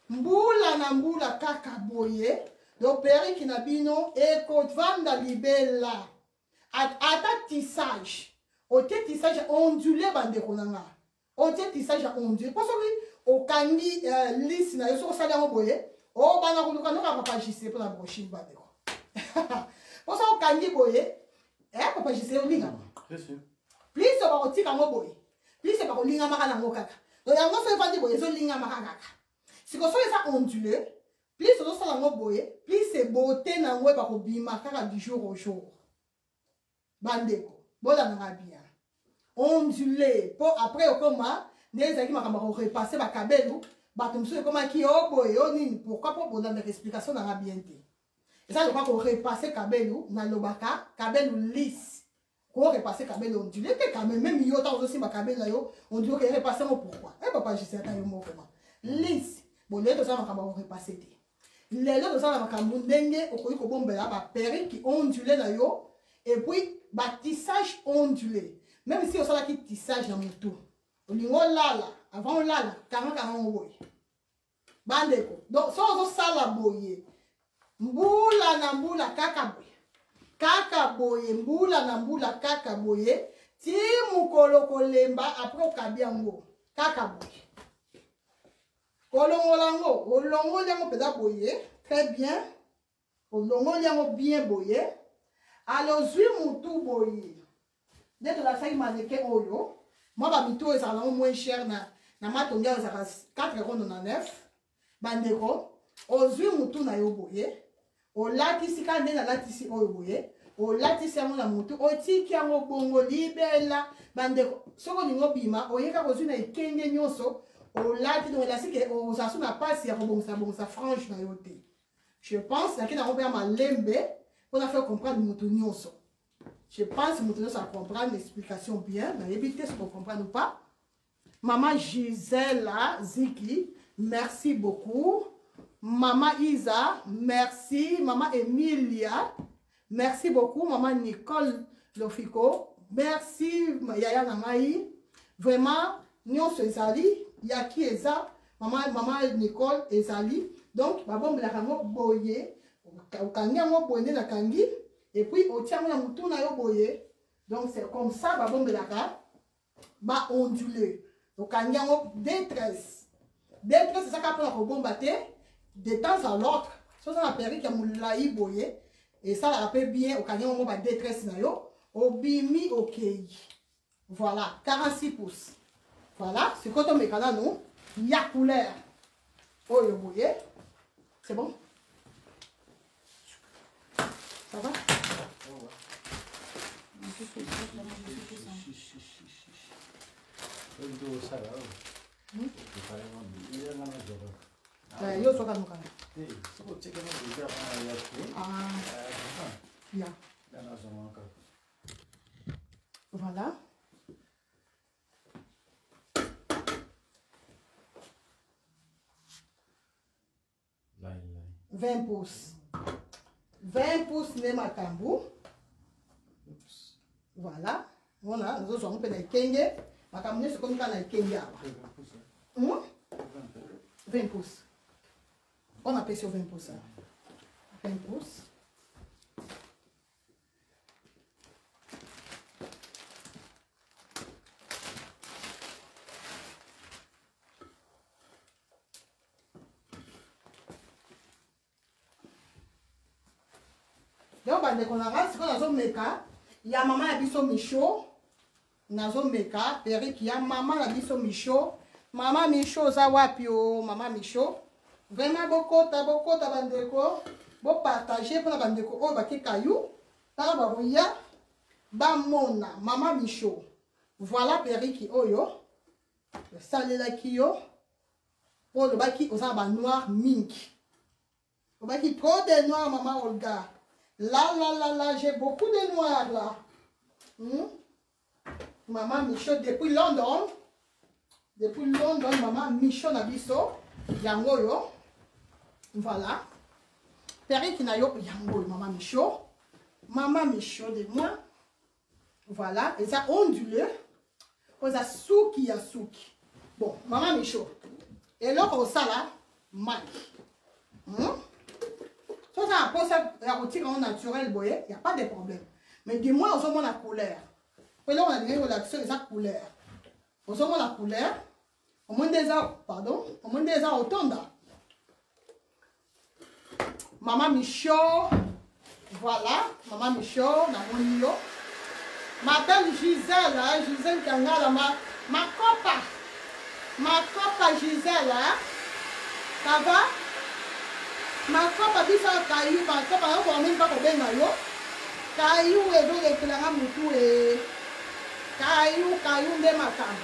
mbula kaka boye do peri kinabino e ko vanda libella ata tissage o tissage ondulé bandeko nanga o tissage ondulé parce que o kangi lisse na yo so salango boye o bana kuluka no papa JC pour la brochine bandeko pour ça o kangi boye papa JC olinga plus on va tika ngo boye plus c'est pas olinga maka nango kaka donc yango so efandi boye zo linga maka kaka si ko so esa ondulé plus on so lango boye plus c'est beauté nango ba ko bima kaka du jour au jour bandeko bola nga bien ondulé pour après okoma ndeza ki makamba ko repasser ba kabelu ba tumso ekoma ki o boye o nini pourquoi pour bonne explication na bien te et ça je crois qu'on repasser kabelu na lobaka kabelu lisse qu'on repasser kabelu ondulé que quand même yo ta aussi ma kabelu yo on dit que repasser pourquoi papa je sais ta yo mo vraiment lisse bon les ça makamba ko repasser te Les gens de ça, ba perruque ondulé na yo, et puis ba tissage ondulé. Même si on a qui tissage dans mon tout. On dit lala, avant lala, 40 boy. Bandeko. Donc ça on ça la boye. Mbula na mbula kaka boye. Kaka boye, mbula na mbula kaka boye. Ti mukolo kolemba après o kabiango. Kaka boye. Kolongolango, olongo liango peda boye, très bien. Olongo liango bien boye. Alors zui mutu boye. Dès que la salle mannequin oyo, moi ba mito ça va moins cher na matonga ça 4,99 bandeko. Ozui mutu na yo boye. O latisi ka ndena latisi oyo boye. O latisi yango na mutu, o tiki yango bongo libela bandeko. Soko ningo bima, oyeka kozui na ikenge nyonso. O lati donc là c'est que aux assos n'a pas si bon ça franche na yoté. Je pense là qu'il a ouvert ma lembe pour faire comprendre mon nyonso. Je pense que mon ça comprendre l'explication bien, mais éviter ce qu'on comprend ou pas. Maman Gisela Ziki, merci beaucoup. Maman Isa, merci. Maman Emilia, merci beaucoup. Maman Nicole Lofiko, merci. Yaya Nangaï, vraiment, nyonso ezali. Yaki eza, maman Nicole ezali. Donc, babon la kango boye, kangi yango boye na kangi, et puis au tiango na mutu na yo boye. Donc c'est comme ça babon la ka ba ondulé. Donc kangi yango détresse. Détresse c'est ça qu'a pour bomba te de temps à l'autre. Ça ça permis que moulaï boye et ça la rappelle bien au kangi yango ba détresse na yo, au bimi OK. Voilà, 46 pouces. Voilà, c'est quand on met là, nous, il y a couleur. Oh, vous voyez, c'est bon? Ça va? Voilà. 20 pouces. 20 pouces ne makambu. Voilà. Voilà. Nous avons fait des kenge. Makambu c'est comme quand on a kenge. 20 pouces. On appelle sur 20 pouces. 20 pouces. Donc, il y a maman qui a biso micho. Nazo meka, Eric, il y a maman qui a biso micho. Maman micho, ça wapio, maman micho. Vraiment, beaucoup, bandeko. Bon, partager pour la bandeko. Oh, baki kayou. Taba voya. Bamona, maman micho. Voilà, Eric, oyo. Le salé la kio. Pour le baki, aux arbres noirs, mink. Le baki, trop de noirs, maman Olga. Là, j'ai beaucoup de noirs là. Maman Michaud, depuis London, maman Michaud Nabiso, Yango yo. Voilà. Perry qui n'a yo Yango, maman Michaud. Maman Michaud de moi. Voilà. Et ça ondulé. On a souki ya souki. Bon, maman Michaud. Et là, on ça là, Mike. Ça pose la routine en naturel, il n'y a pas de problème. Mais dis-moi, on a la couleur. Puis là, on a dit l'action de sa couleur. On a la couleur. Au moins des ans, pardon. Au moins des ans, autant d'ans. Maman Michaud. Voilà. Maman Michaud, dans mon niveau. Ma belle Gisèle, Gisèle Kangala, ma copa. Ma copa Gisèle, ça va? Ma copa bisa kayu, ma copa on va même pas au ben yo. Kayu et donc et la mutu et kayu de makam.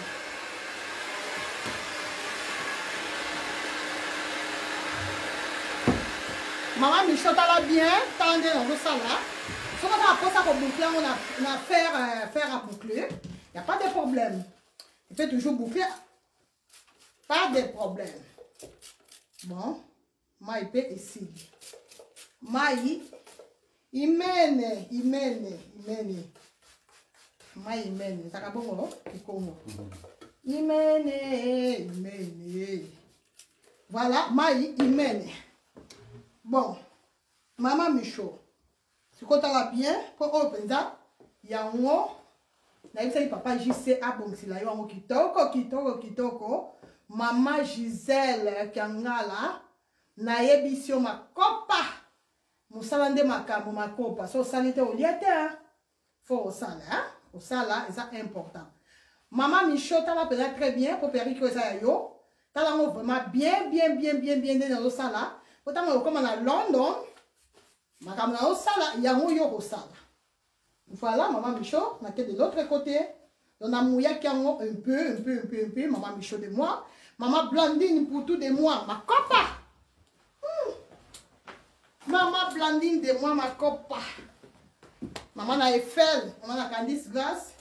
Maman Michaud là bien, tendez dans le salade. Si on a pour ça pour boucler, on a faire à boucler. Il n'y a pas de problème. Il fait toujours boucler. Pas de problème. Bon. mai pe esili. Mai imene. Mai imene. Saka bongo kikongo. Imene. Voilà, mai imene. Bon, Maman Michaud. Si tu as bien, pour open ça, il y a un mot. Papa JC a bon si la yo kitoko. Maman Gisèle Kangala na yebisio makopa. Musalande makambo makopa. So salite au liete faut sala hein. Au sala c'est important. Maman Michaud t'as peut-être très bien pour péri que ça yo. T'as vraiment bien dans le sala. Pourtant comme à London, makambo au sala, il y a un yo au sala. Voilà, Maman Michaud, on était de l'autre côté. On a mouillé qui a un peu, Maman Michaud de moi. Maman Blandine pour tout de moi, ma copa. Maman Blandine de moi, ma copa. Maman a Eiffel, maman a Candice Glace.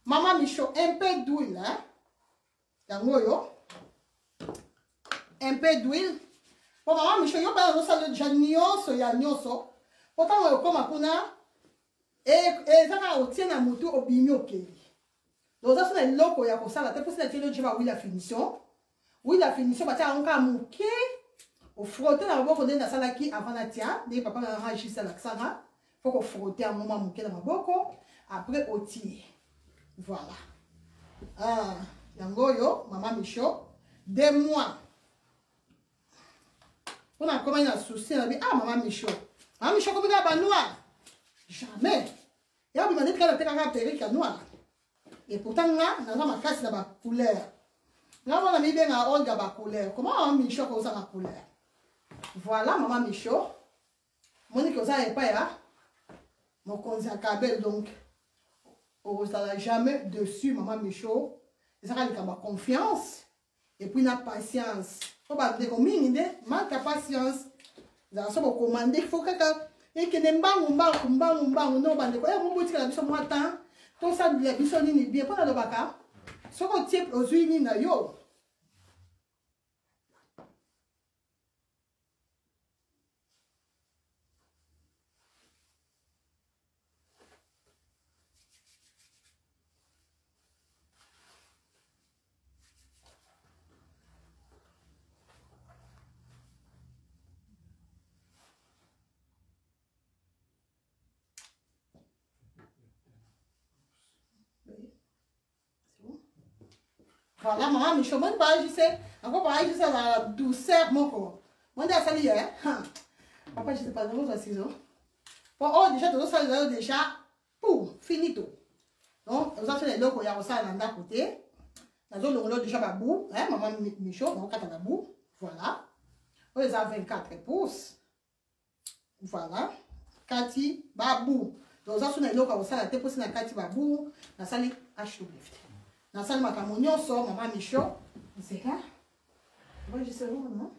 Maman Michaud, un peu d'huile, hein. Yangoyo. Un peu d'huile. Pour Maman Michaud, yo pas dans ça le janioso, ya nyoso. Pourtant, on comme à kuna. Et ça va obtenir un moto au bimio keli. Donc ça c'est le loco ya kosa la tête pour ça le jiba oui la finition. Oui la finition bah tiens on ka mouké au frotter la boko de na sala ki avant la tia, des papa na raji ça la sara. Faut qu'on frotter un moment mouké dans ma boko après au tirer. Voilà. Ah, yangoyo Maman Michaud 2 mois. On a comment il a souci là ah Maman Michaud. Maman Michaud comme ça noir. Jamais. Il y a demandé qu'elle a été un perruque noir. Et pourtant, là, on a ma casse de ma couleur. Là, on a mis bien un Olga ma couleur. Comment on a mis chaud comme ça ma couleur? Voilà, Maman Michaud. Monique, ça n'est pas là. Mon conseil à Kabel, donc, on ne jamais dessus, Maman Michaud. Et ça, il a ma confiance. Et puis, il a patience. Il faut pas dire qu'on manque de patience. Il faut commander. Il faut que et que ne mbangu no bande ko ya mumbuti la biso mwata to sa la biso nini bien pas na baka soko tie ozui na yo voilà, Maman Michaud, moi, je sais, encore pareil, je sais la douceur, mon corps. Moi, je sais, hein. Papa, je sais pas, nous, c'est ça. Bon, oh, déjà, tout ça, déjà, pour, finito. Donc, vous avez les locaux, il y a aussi un à côté. Nous avons déjà babou, hein, Maman Michaud, donc, 4 babou, voilà. On les a 24 pouces. Voilà. Kati, babou. Donc, vous avez les locaux, vous avez poussé dans Kati, babou, dans la salle HW. Dans la salle Macamonio, sort Maman Michaud. C'est là. Moi, je sais où, non?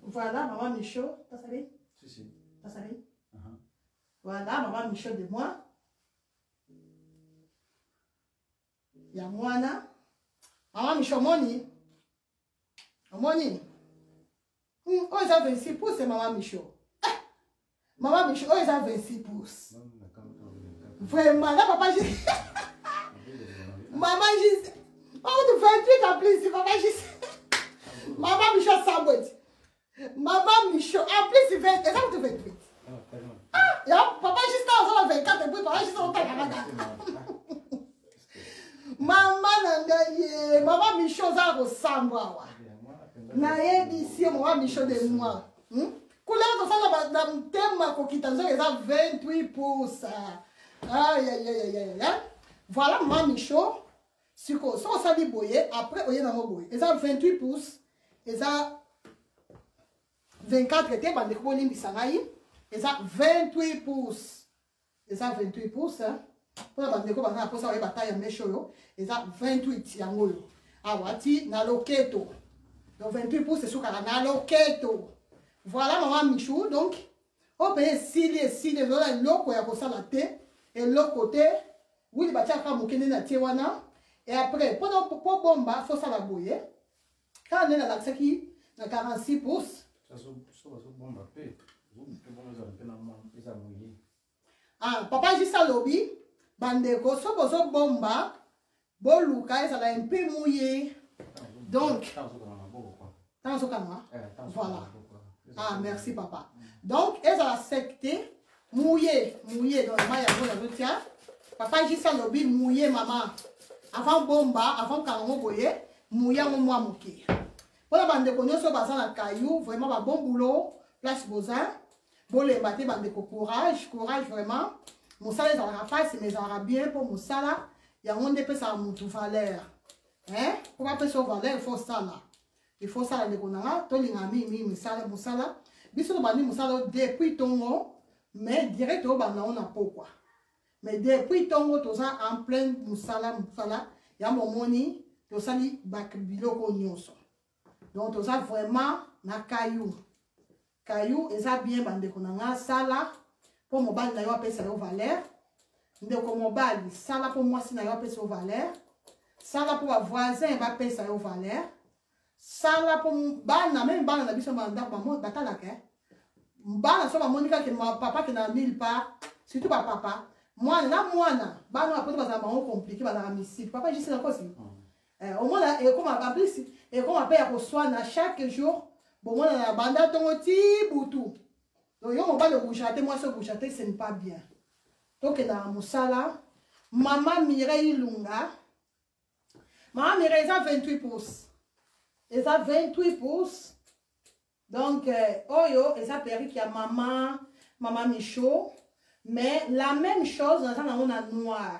Voilà, Maman Michaud. T'as salé? Si. T'as salé? Voilà, Maman Michaud de moi. Il y a moi, là. Maman Michaud, Moni. Moni. Oh, ils ont 26 pouces, c'est Maman Michaud. Maman Michaud, oh, ils ont 26 pouces. Vraiment, là, papa, j'ai. Maman Gisèle. Oh, tu fais un truc en plus, Maman Gisèle. Maman Michaud Sabouet. Maman Michaud. En plus, il fait. Est-ce que tu fais 28? Ah, papa Gisèle, on a 24 et puis papa Gisèle, on t'a Maman Nangaye. Maman Michaud, ça ressemble. Naye ici, Maman Michaud de moi. Couleur de ça, dans le thème, Kokitazo, ils ont 28 pouces. Aïe, aïe, aïe, aïe, aïe. Voilà, Maman Michaud. Si on s'est dit boyer, après, on y a boyer. Ils ont 28 pouces. Ils ont 24 étés, ils ont 28 pouces. Ils ont 28 pouces. Pour la bande de Koba, pour ça, bataille en mécholo. Ils ont 28 yangolo. Awati, na loketo. Donc 28 pouces, c'est sur na loketo. Voilà, Maman Michaud. Donc, on peut essayer, l'autre, il y a la tête. Et l'autre côté, oui, il y a tiwana. Et après, pendant pour bomba, il faut ça la bouiller. Quand on est dans l'accès qui, Na 46 pouces. Ah, papa dit ça lobby. Bandeko, so bozo bomba. Boluka, ça a un peu mouillé. Donc, voilà. Ah, merci papa. Donc, elle a secté, mouillé dans le maille à la routière. Papa dit ça lobby, mouillé maman. Avant bomba, avant quand on boye, mouillé en moi mouké. Pour la bande de connaissances, sur bassin la caillou, vraiment un bon boulot, place Bozin. Bon les battre, bande de courage vraiment. Mon salaire dans la face, mais ça va bien pour mon salaire. Il y a un peu ça mon tout valeur. Hein? Pour pas passer au valeur, il faut ça là. Il faut ça là, les connards. Tous les amis, mon salaire. Bisous le bande mon salaire depuis ton haut, mais direct au bande on a pas quoi. Mais depuis ton haut, tout ça en plein mon salaire, il y a mon money, tout ça li bac biloko nyonso. Donc tout ça vraiment na caillou. Caillou et ça bien bande konanga ça là pour mon bal na yo apesa yo valeur. Ndeko mon bal ça là pour moi si na yo apesa yo valeur. Ça là pour voisin va apesa yo valeur. Ça là pour bal na même bal na biso manda ba mo batala ke. Bal na so ba monika ke ma papa ke na mille pas surtout ba papa. Moi na bal na poto ba za ma compliqué ba na misi. Papa je sais encore si. Au moins là et comme en plus et comme appelle à soin chaque jour. Bon, moi, la bande à ton petit boutou. Donc, on va le bouchater. Moi, ce bouchater, ce n'est pas bien. Donc, dans mon sala, maman Mireille Lunga. Maman Mireille, ça 28 pouces. Et ça 28 pouces. Donc, Oyo, et ça périt qu'il y a maman Michaud. Mais la même chose, dans ça, on a noir.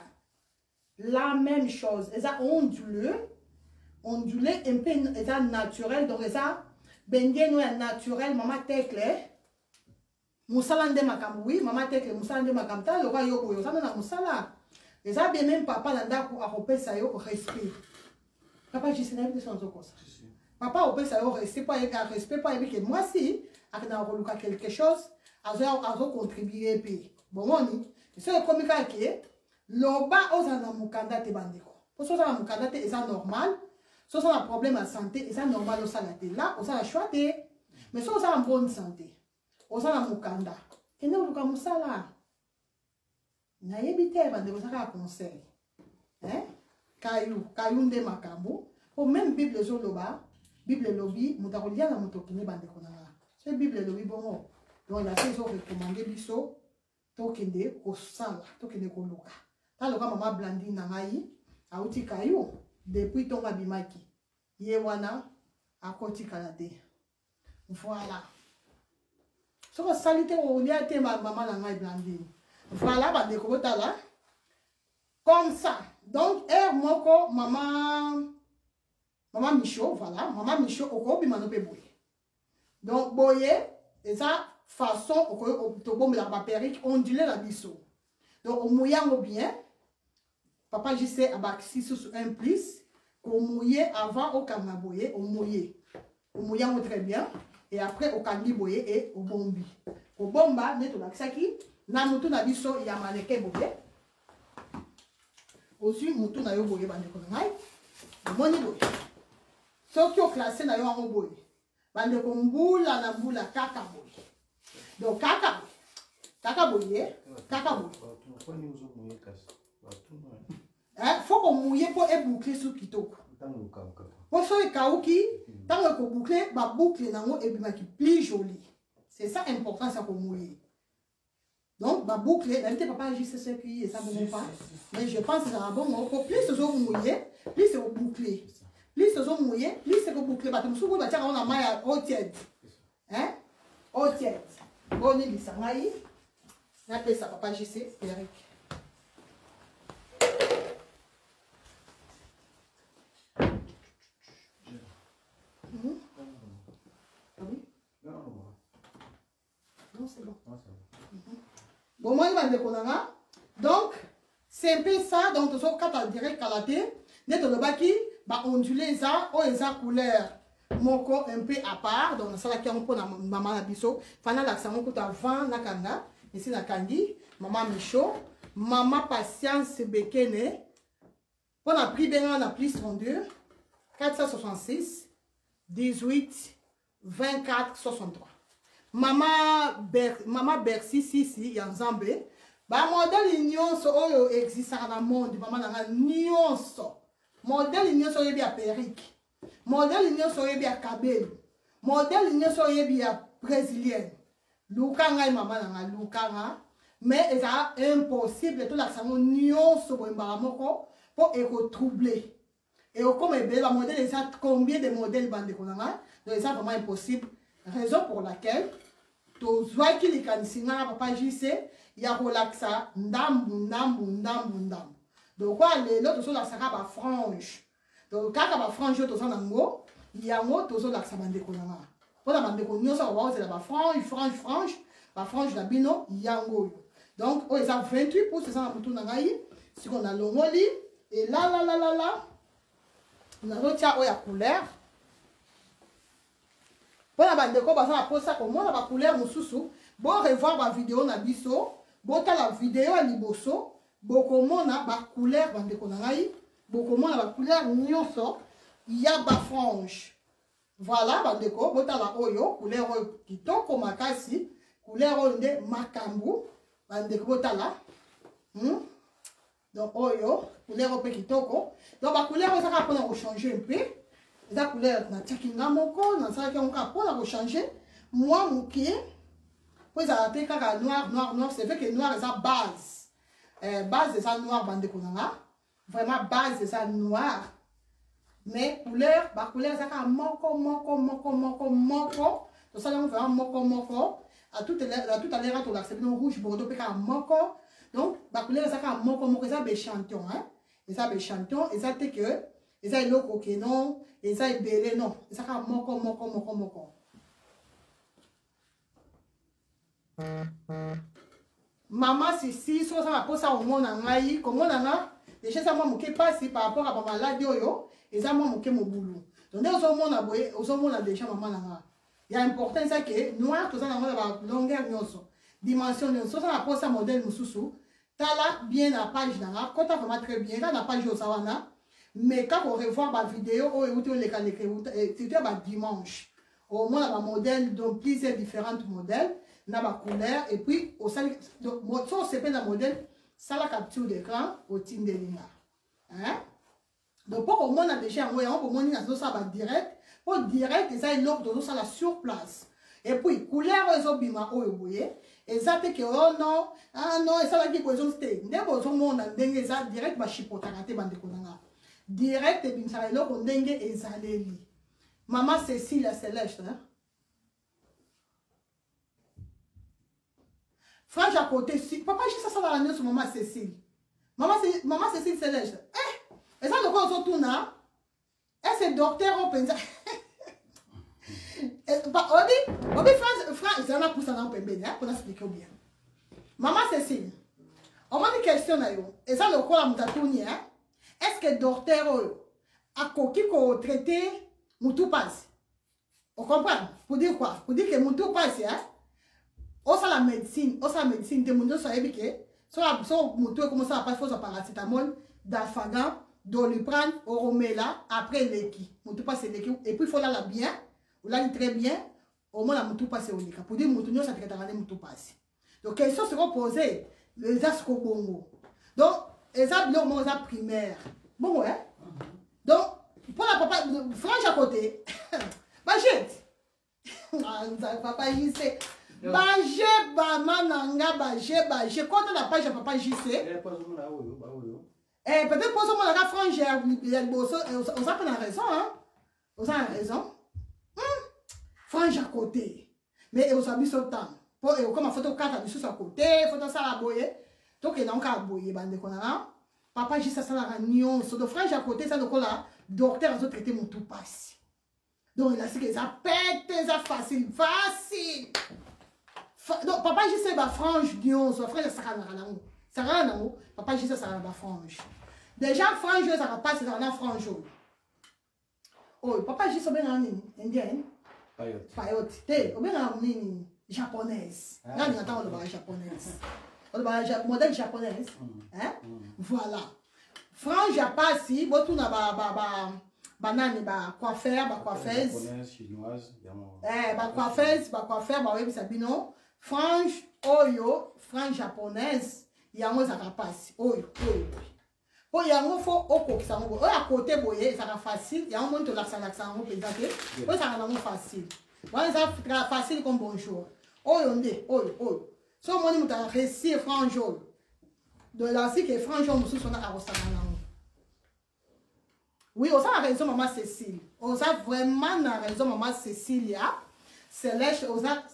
La même chose. Et ça ondulé. Ondulé, un peu, et ça naturel. Donc, et ça. Bengue nous est naturel, maman tekle. Moussala nde makambu, oui, maman tekle, moussala nde makambu. Ta yoka yoko yo, ça na moussala. Et ça bien même papa landa pour arroper ça yo respect. Papa je sais pas de son zoko ça. Papa arroper ça yo respect pas y a respect pas y que moi si akina roluka quelque chose, azo contribuer puis. Bon moni, c'est comme ça que loba ozana mukanda te bandeko. Pour ça na mukanda te c'est normal. Si on a un problème de santé, et ça normal, on a là, on a choisi. Mais si on a une bonne santé, on a un mukanda. Et nous, on a un là. On a un conseil. Hein? Caillou de Makambo. Pour même Bible Zoloba, Bible Lobby, nous avons lié à la motokine bande konara. C'est Bible Lobby bon. Donc la saison recommandée biso, tokende ko sala, tokende ko loka. Ta loka maman Blandine nangai, a outi caillou. Depuis ton abimaki, yewana à côté Canada. Voilà. Ce que salité on y a été ma maman la Blandine. Voilà, bah découvert là. Comme ça. Donc, moko maman Michaud, voilà, maman Michaud au cobi manope boye. Donc boye et ça façon au tobo la papérique ondulé la biseau. Donc au mouillant bien. Papa, je sais, avec 6 sur 1 plus, qu'on mouillait avant au camaboye, au mouillé. Au mouillant très bien, et après au candiboye et au bombi. Au bomba, net au laksaki, na mutu na biso, il y a maneke boye. Aussi, mutu na yo boye, bande konangai, moni boye. Ceux qui ont classé na yo en boye. Bande kombula na mbula kaka boye. Donc kaka boye. Il faut qu'on mouille pour boucler sous kitoko. Pour faire les kaouki, tant qu'on boucle, bah boucle nango et puis plus joli. C'est ça important, ça qu'on mouille. Donc bah boucle, n'habitez papa juste ce qui est ça bon pas. Mais je pense que ça va bon. Plus ce sont mouillés, plus c'est bouclé. Plus ce sont mouillés, plus c'est bouclé. Bah tu me souviens, bah tiens on a maille au tiède, hein, au tiède. Bon il ça maille. On appelle ça papa JC Eric. Non, c'est bon. Bon, moi, il va donc, c'est un peu ça. Donc, quand on dirait calaté, net le baki, bah, ondulé ça, ou ça couleur. Mon corps un peu à part. Donc, ça, là, qui est un peu dans maman Abisso. Fana, là, ça m'a coûté avant, la kanga. Ici, la kandi. Maman Michaud. Maman Patience Bekene. On a pris bien, on a pris 32. 466. 18. 24 63. Mama Bercy Sisi ya Nzambe. Ba modèle nyonso oyo existe na monde mama nanga nyonso. Modèle nyonso yebi ya perruque. Modèle nyonso yebi ya kabelo. Modèle nyonso yebi ya brésilienne. Lukanga mama nanga lukanga. Mais c'est impossible tout la sango nyonso bombara moko pour troubler. Et comme le modèle est combien de modèles bande konanga, donc c'est vraiment impossible. Raison pour laquelle to zwa ki likanisina papa JC ya relaxa ndambu. Donc quoi les autres sont la saka ba frange. Donc kaka ba frange to sona ngo, yango to so la bande konanga. Pour la bande konyo ça va c'est la ba frange, ba frange la bino yango. Donc oh ça 28 pour ça na mutu nangai, si on a longoli et là on a l'autre oya couleur. Pour la bande ko basa pour ça comment la couleur mususu, bon revoir ma vidéo na biso, bota la vidéo à liboso, boko mona ba couleur bande ko nangai, boko mona ba couleur nyonso, il y a ba frange. Voilà bande ko bota la oyo couleur kitoko makasi, couleur nde makambu, bande ko bota la. Donc oyo couleur pe kitoko. Donc la couleur ça va pour changer un peu. La couleur na tchakinga moko na ça qu'on va pour changer. Moi moké pour ça te kaka noir c'est vrai que noir c'est sa base. Base c'est ça noir bande konanga. Vraiment base c'est ça noir. Mais couleur ba couleur ça ka moko. Donc ça on fait moko à toute l'heure to l'accepter rouge bordeaux pe ka moko. Donc ba couleur ça ka moko ça béchantion hein. Et ça béchantion et ça te que et ça est loco que non et ça est belé non et ça ka moko. Maman si ça va pour ça au monde en ngai comment nanga déjà ça moi moké passe par rapport à ma maladie yo et ça moi moké mon boulot. Donc au monde aboyer au monde déjà maman nanga. Il y a important ça que noir tout ça dans la longueur nyonso. Dimension nyonso ça va pour ça modèle mususu. Tala bien la page nanga quand vraiment très bien dans la page au sawana. Mais quand on revoit ma vidéo oh écoutez les c'était ba dimanche. Au moins la modèle donc plusieurs différents modèles. Na ba couleur et puis au sali donc ça c'est pas un modèle ça la capture d'écran au team de linga hein donc pour au moins on a déjà envoyé pour moi na ça va direct pour direct et ça il l'autre donc ça la sur place et puis couleur ils bima o boye et ça fait que oh non ah non et ça la qui position c'était ndebo zo monde ndenge ça direct ba chipota kate bande konanga direct et bimsa l'autre ndenge ezaleli maman Cécile la Céleste hein? Frange à côté, si papa, je sais ça va la sur maman Cécile. Maman Cécile Céleste. Et ça, le quoi on tourne là? Et c'est docteur, on pense. Obi, France, ça n'a pas ça dans le bébé, pour expliquer bien. Maman Cécile, on m'a dit question là, et ça, le quoi on t'a tourné, hein? Est-ce que docteur a coquille qu'on traité, moutou passe? On comprend? Pour dire quoi? Pour dire que moutou passe, hein? Osa la médecine, de mon dos ça ébiqué. Soit moto commence à passer au paracétamol, d'Alfagan, Doliprane, Oromela, après l'équipe. Moto passe l'équipe et puis il faut la bien, ou là très bien, au moins la moto passe au nika. Pour dire moto ça traite à moto passe. Donc question seront posées les asco bongo. Donc les ablos mon primaire. Bon ouais. Donc pour la papa franche à côté. Bah jette. Papa il sait. Bagé, bamananga, bagé. Quand on a page à papa JC. Peut-être pour ça, on a la frangère. On a pas raison, hein. On a raison. Frange à côté. Mais on s'habille sur le temps. Comme la photo 4 à à côté, photo ça la boye. Donc, il y a un cas à boyer, bande qu'on a. Papa JC, ça la ragnon. So, de frange à côté, ça, le là, docteur, ils ont traité mon tout passe. Donc, il a dit que ça pète, ça facile. Donc, papa, je sais, ma frange, Dion, son frère, ça va là. Papa, je sais, ça va frange. Déjà, frange, ça va pas, c'est dans la frange. Oh, papa, je sais, bien en indien. Payotte. T'es, bien en japonaise. Là, on attend le japonaise. Le modèle japonaise. Hein? Voilà. Frange, à pas si, bon, tout n'a pas banane ba coiffeur ba coiffeuse chinoise ba coiffeur ba webi sabino frange oyo frange japonaise yango ezaka pasi oyo po yango fo okokisa yango oyo à côté boye ezaka facile yango moni tolakisa yango mpenza te oyo ezaka nango facile wana eza facile comme bonjour oyo nde oyo so omoni moto aréussir frange oyo de lasi ke frange oyo mosusu wana akosaka nango oui oza na raison mama Cécile oza vraiment na raison mama Cécilia Céleste oza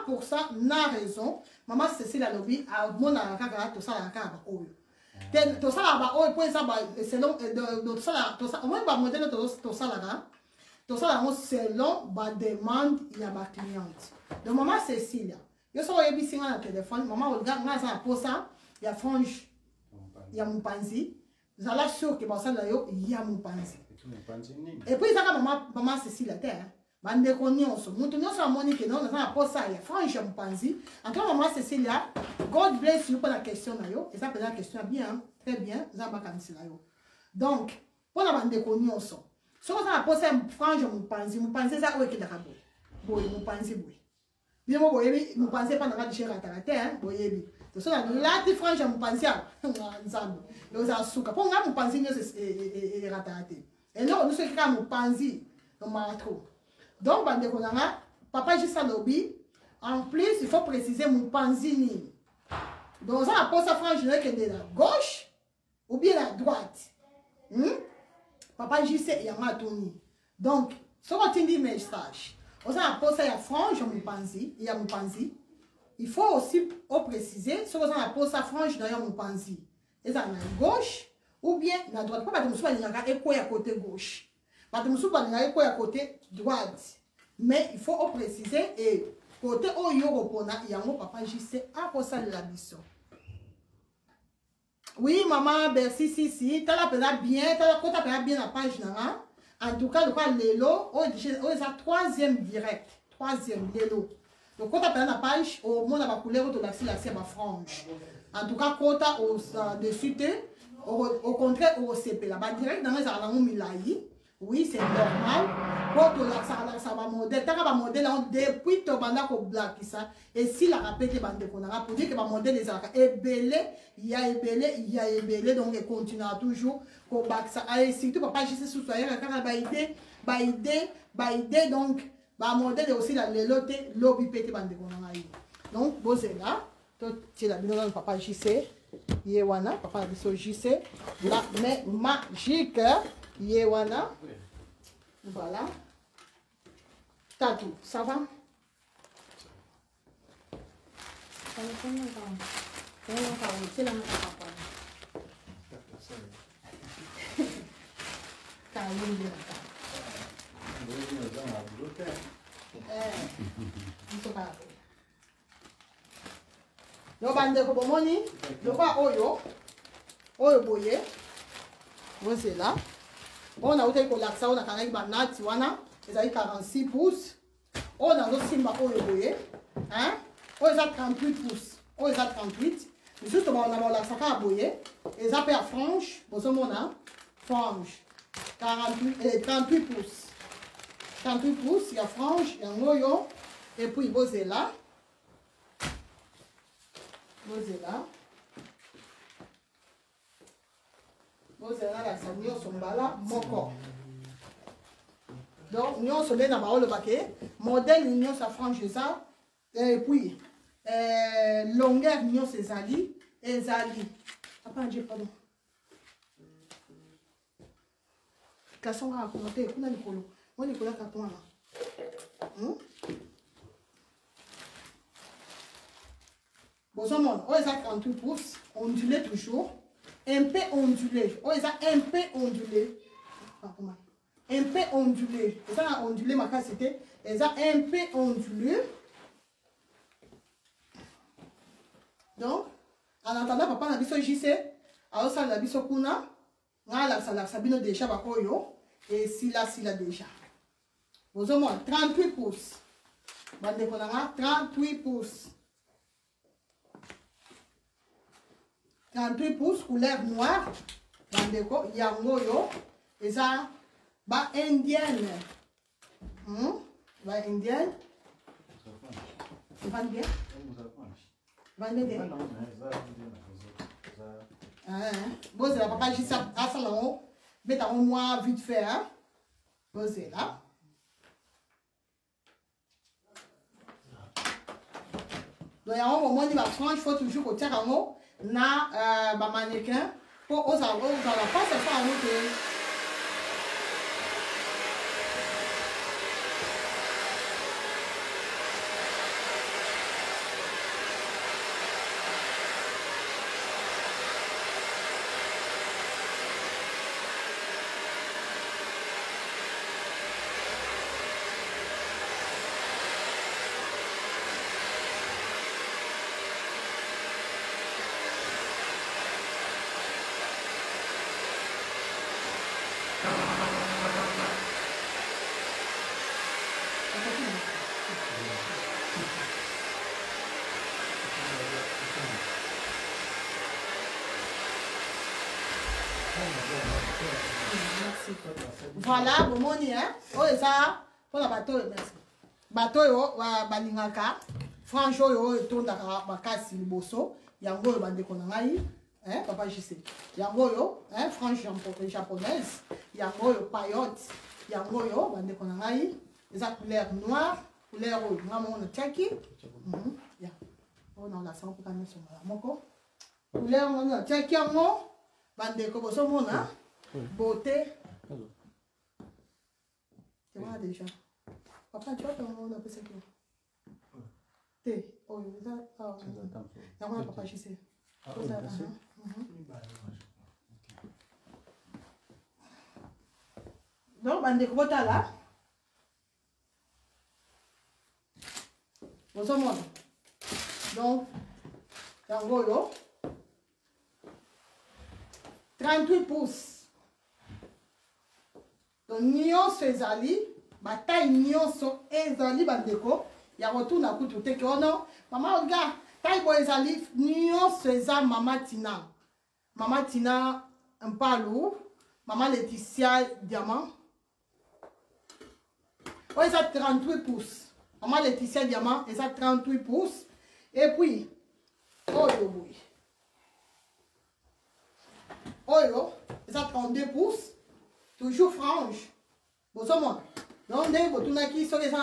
100% na raison mama Cécile alobi amonaka kaka tosalaka kaka baoyo tosalaka baoyo mpo eza selon omoni bamodele tosalaka yango selon bademande ya bacliente donc mama Cécilia yo soko oyebisi nga na telefone mama olga nga aza na posa ya frange ya mopanzi zala sûr ke baosala yo ya mopanzi epuis ezaka mama Cécilia te bandeko nyonso moto nyonso amoni ke naza na posa ya frange ya mopanzi encore mama Cécilia God bless you mpona question na yo eza mpenza question ya bien très bien eza bakanisela yo donc mpona bandeko nyonso soki oza na posa ya frange ya mopanzi eza oyo ekendaka boye mopanzi boye bino boyebi mopanzi epandaka disherataka te boyebi tosona lati frange ya mopanzi awa nzambe ozala suka mpo nga mopanzi nyonso erataka te eloko nyonso ekeka mopanzi omaka trop donc bandeko na nga papa juste alobi en plus il faut préciser mopanzi nini donc oza na posa frange na ekende na gauche ou bien na droite papa juste yango atuni donc soki otindi message oza na posa ya frange ya mopanzi il faut aussi préciser soki oza na posa frange na yo mopanzi eza na gauche ou bien na droite mpo bato mosusu balingaka ekweya côté gauche bato mosusu balingaka ekweya côté droite mais il faut préciser et côté oyo kopona yango papa jc akosalela biso oui maman merci si tala mpenza bien kota mpenza bien na page nanga en tout cas lokwa lelo oyo eza troisième direct troisième lelo donc kota mpenza na page omona bacouleur oyo tolakisi ya bafrange en tout cas kota dessus te au contraire okosepela badirect nanga ezala nango milai oui c'est normal po tolakisaka bamodele taka bamodele yango depuis tobanda koblakisa esilaka mpe te bandeko nanga pour dire ke bamodele ezalaka ebele ya ebele donc econtinuera toujours kobakisa surtout papa jc susu ayaka kaka baide donc bamodele osila lelo te lobi mpe te bandeko nanga ye donc bozela totiela bino nano papa jc ye wana papa na biso jc la mais magique ye wana voilà Tatou, ça va? Yo bandeko bomoni lokwa oyo boye bozela on a utai kolakisa on a kanaki banati wana ezali 46 pouces oyo nazosimba oyo boye oyo eza 38 pouces oyo eza 38 misusu tobana balakisa kaka boye eza mpe ya frange bozomona frange 38 pouces 38 pouces ya frange yango oyo epuis bozela nalakisa nyonso mbala moko donc nyonso nde na baolobake modèle nyonso ya frange eza epuis longueur nyonso ezali apanje pardon karton kaka kuna te kuna likolo mo likolo ya karton wana bozomona oyo eza 38 pouces ondulé toujours un peu ondulé oyo eza un peu ondulé un peu ondulé eza na ondulé makasi te eza un peu ondulé donc en attendant papa na biso jc aosalela biso kuna nga alakisa bino déjà baoyo esila déjà bozomona 38 pouces bandeko na nga 38 pouces 38 pouces couleur noire bandeko yango oyo eza Ba indienne. Ba indienne. Van bien? Van bien? Bon, c'est la papa, j'ai ça à salon. Mais t'as au moins vite fait, hein? Bon, c'est là. Donc, il y a un moment où il il faut toujours que tu aies un mot. Na, mannequin. Pour oser la face, c'est pas un mot. Voilà, bon moni, hein. Oh, et ça, pour la bateau, merci. Bateau, yo, balingaka. Franchement, yo, tourne dans la casse, le bosso. Yango, yo, bande konangai. Hein, papa, je sais. Yango, yo, hein, franche japonaise. Yango, yo, payotte. Yango, yo, bande konangai. Les couleur noire, couleur rouge. Maman, on a tchaki. Oh, non, la sang pour calmer son mal. Moko. Couleur, on a tchaki, yango. Bande ko bosso, mon, hein. Beauté. Tu vois déjà. Papa, tu vois comment on appelle ça quoi? Thé. Oh, il y a ça. Il y a papa, je sais. Donc, on est comme ça là. Vous savez, donc, en gros, 38 pouces. Donc, nyonso ezali, bataille nyonso ezali bandeko, ya retourna kutu te que non, maman regarde, taille bo ezali nyonso eza mama Tina. Mama Tina un pas lourd, maman Laetitia diamant. Oh, eza 38 pouces. Maman Laetitia diamant, eza 38 pouces. Et puis, oyo boui. Oyo, eza 32 pouces. Toujours franche. Bon, ça, moi. Donc, dès que tu as qui sont les gens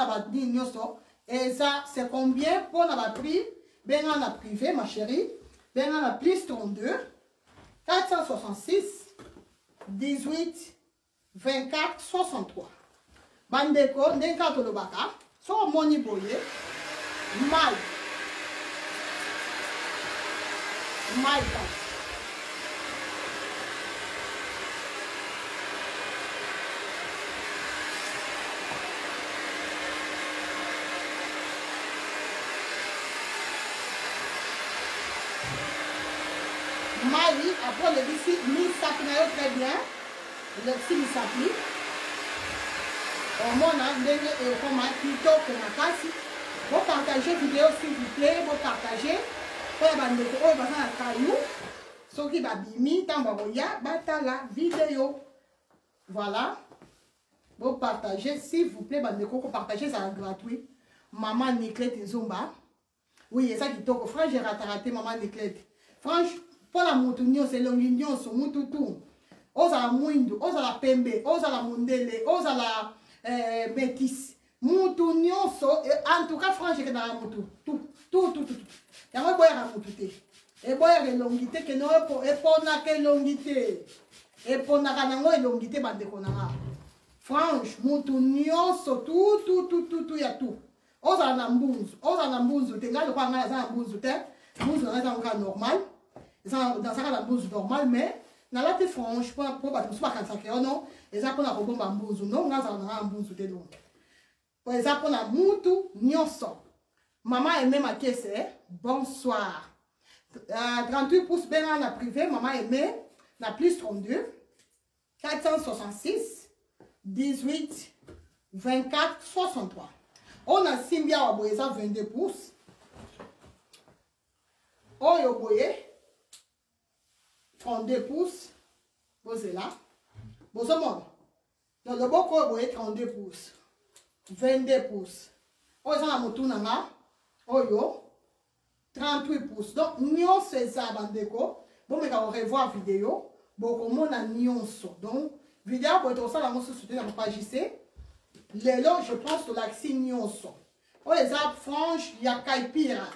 et ça, c'est combien pour la prix? Ben, on a privé, ma chérie. Ben, on a plus 32, 466, 18, 24, 63. Bandeko, dès que tu as le baka, sur moni boye, mal. Mal. Mali, après le ici, nous s'appliquons très bien. Le ici, s'applique. Au moins, on a plutôt que la casse. Vous partagez la vidéo, s'il vous plaît. Vous partagez. Vous partagez. Ce qui va bimi, la vidéo. Voilà. Vous partagez, s'il vous plaît. Vous partagez, ça gratuit. Maman Niclette Zumba. Oui, c'est ça qui toque. Franchement, j'ai raté maman Niclette. Franchement, pour la montunio, c'est l'ongignon, c'est moutou. Osa la mouindou, osa la pembe, osa la mundele, osa la métis. Moutunio, en tout cas, franchement, j'ai dans la moutou. Tout. Il y a un boyer à moutouté. Et boyer de longité, que non, et pour na que longité. Et pour na kanango et longité, bande konanga. Franchement, moutunio, tout, y a tout. Osa la mbouzu, t'es là, le quoi, nga la mbouzu, t'es. Mbouzu, on est dans un cas normal. Dans un cas la mbouzu normal, mais na la te franche, pour pas que ce soit comme ça, non, et ça pour la robombe en mbouzu, non, on a un mbouzu, t'es donc. Pour exemple, pour la moutou, nyonso. Maman aimait ma caisse, bonsoir. 38 pouces, ben on a privé, maman aimait, la plus 32, 466, 18, 24, 63. On a Simbia Waboyeza 22 pouces. Oyo Boye 32 pouces. Vous êtes là. Vous êtes là. Donc, le boko est 32 pouces. 22 pouces. Oh, ça, la moto, nanga. Oyo. 38 pouces. Donc, nyon, c'est ça, bandeko. Bon, mais quand on revoit la vidéo, bon, comment on a nyon, donc, vidéo, pour être ça, la moto, soutenir la page ici. Les lots, je pense que l'accès nyon, oh, les arbres franges, il y a caipira.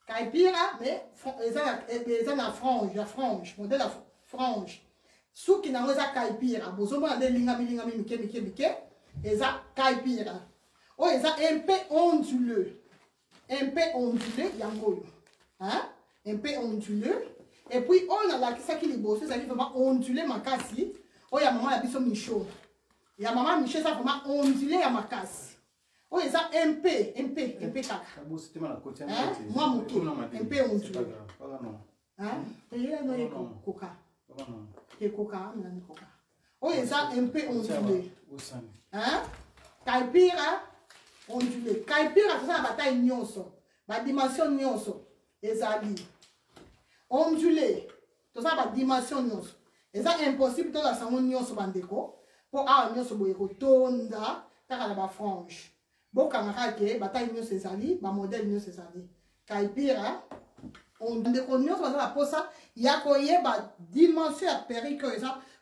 Caipira, mais, ils ont la frange, la frange, modèle la frange. Ceux qui n'ont pas caipira, vous avez des mike, ils ont caipira. Oh, ils ont un peu onduleux. Un peu onduleux, yango. Hein? Un peu onduleux. Et puis, on a la qui est bossé, ça dit vraiment ondulé ma casse. Oh, il y a maman, il y a Michaud. Il y a maman Michaud, ça vraiment ondulé à ma casse. Oh, ils ont un peu kaka. Moi, mon tour, un peu ondulé. Hein? Et il y a un coca. Et coca, il y a un coca. Oh, ils ont un peu ondulé. Hein? Caipira, ondulé. Caipira, c'est ça la bataille nyonso. La dimension nyonso. Ezali. Ondulé. Tout ça la dimension nyonso. Et ça impossible de la sango nyonso bandeko. Pour avoir nyonso boyeko tonda, car la frange. Bon, quand on a que bataille nyonso ezali, ba modèle nyonso ezali. Caipira, ondeko nyonso la posa, il y a koye ba dimension à périque,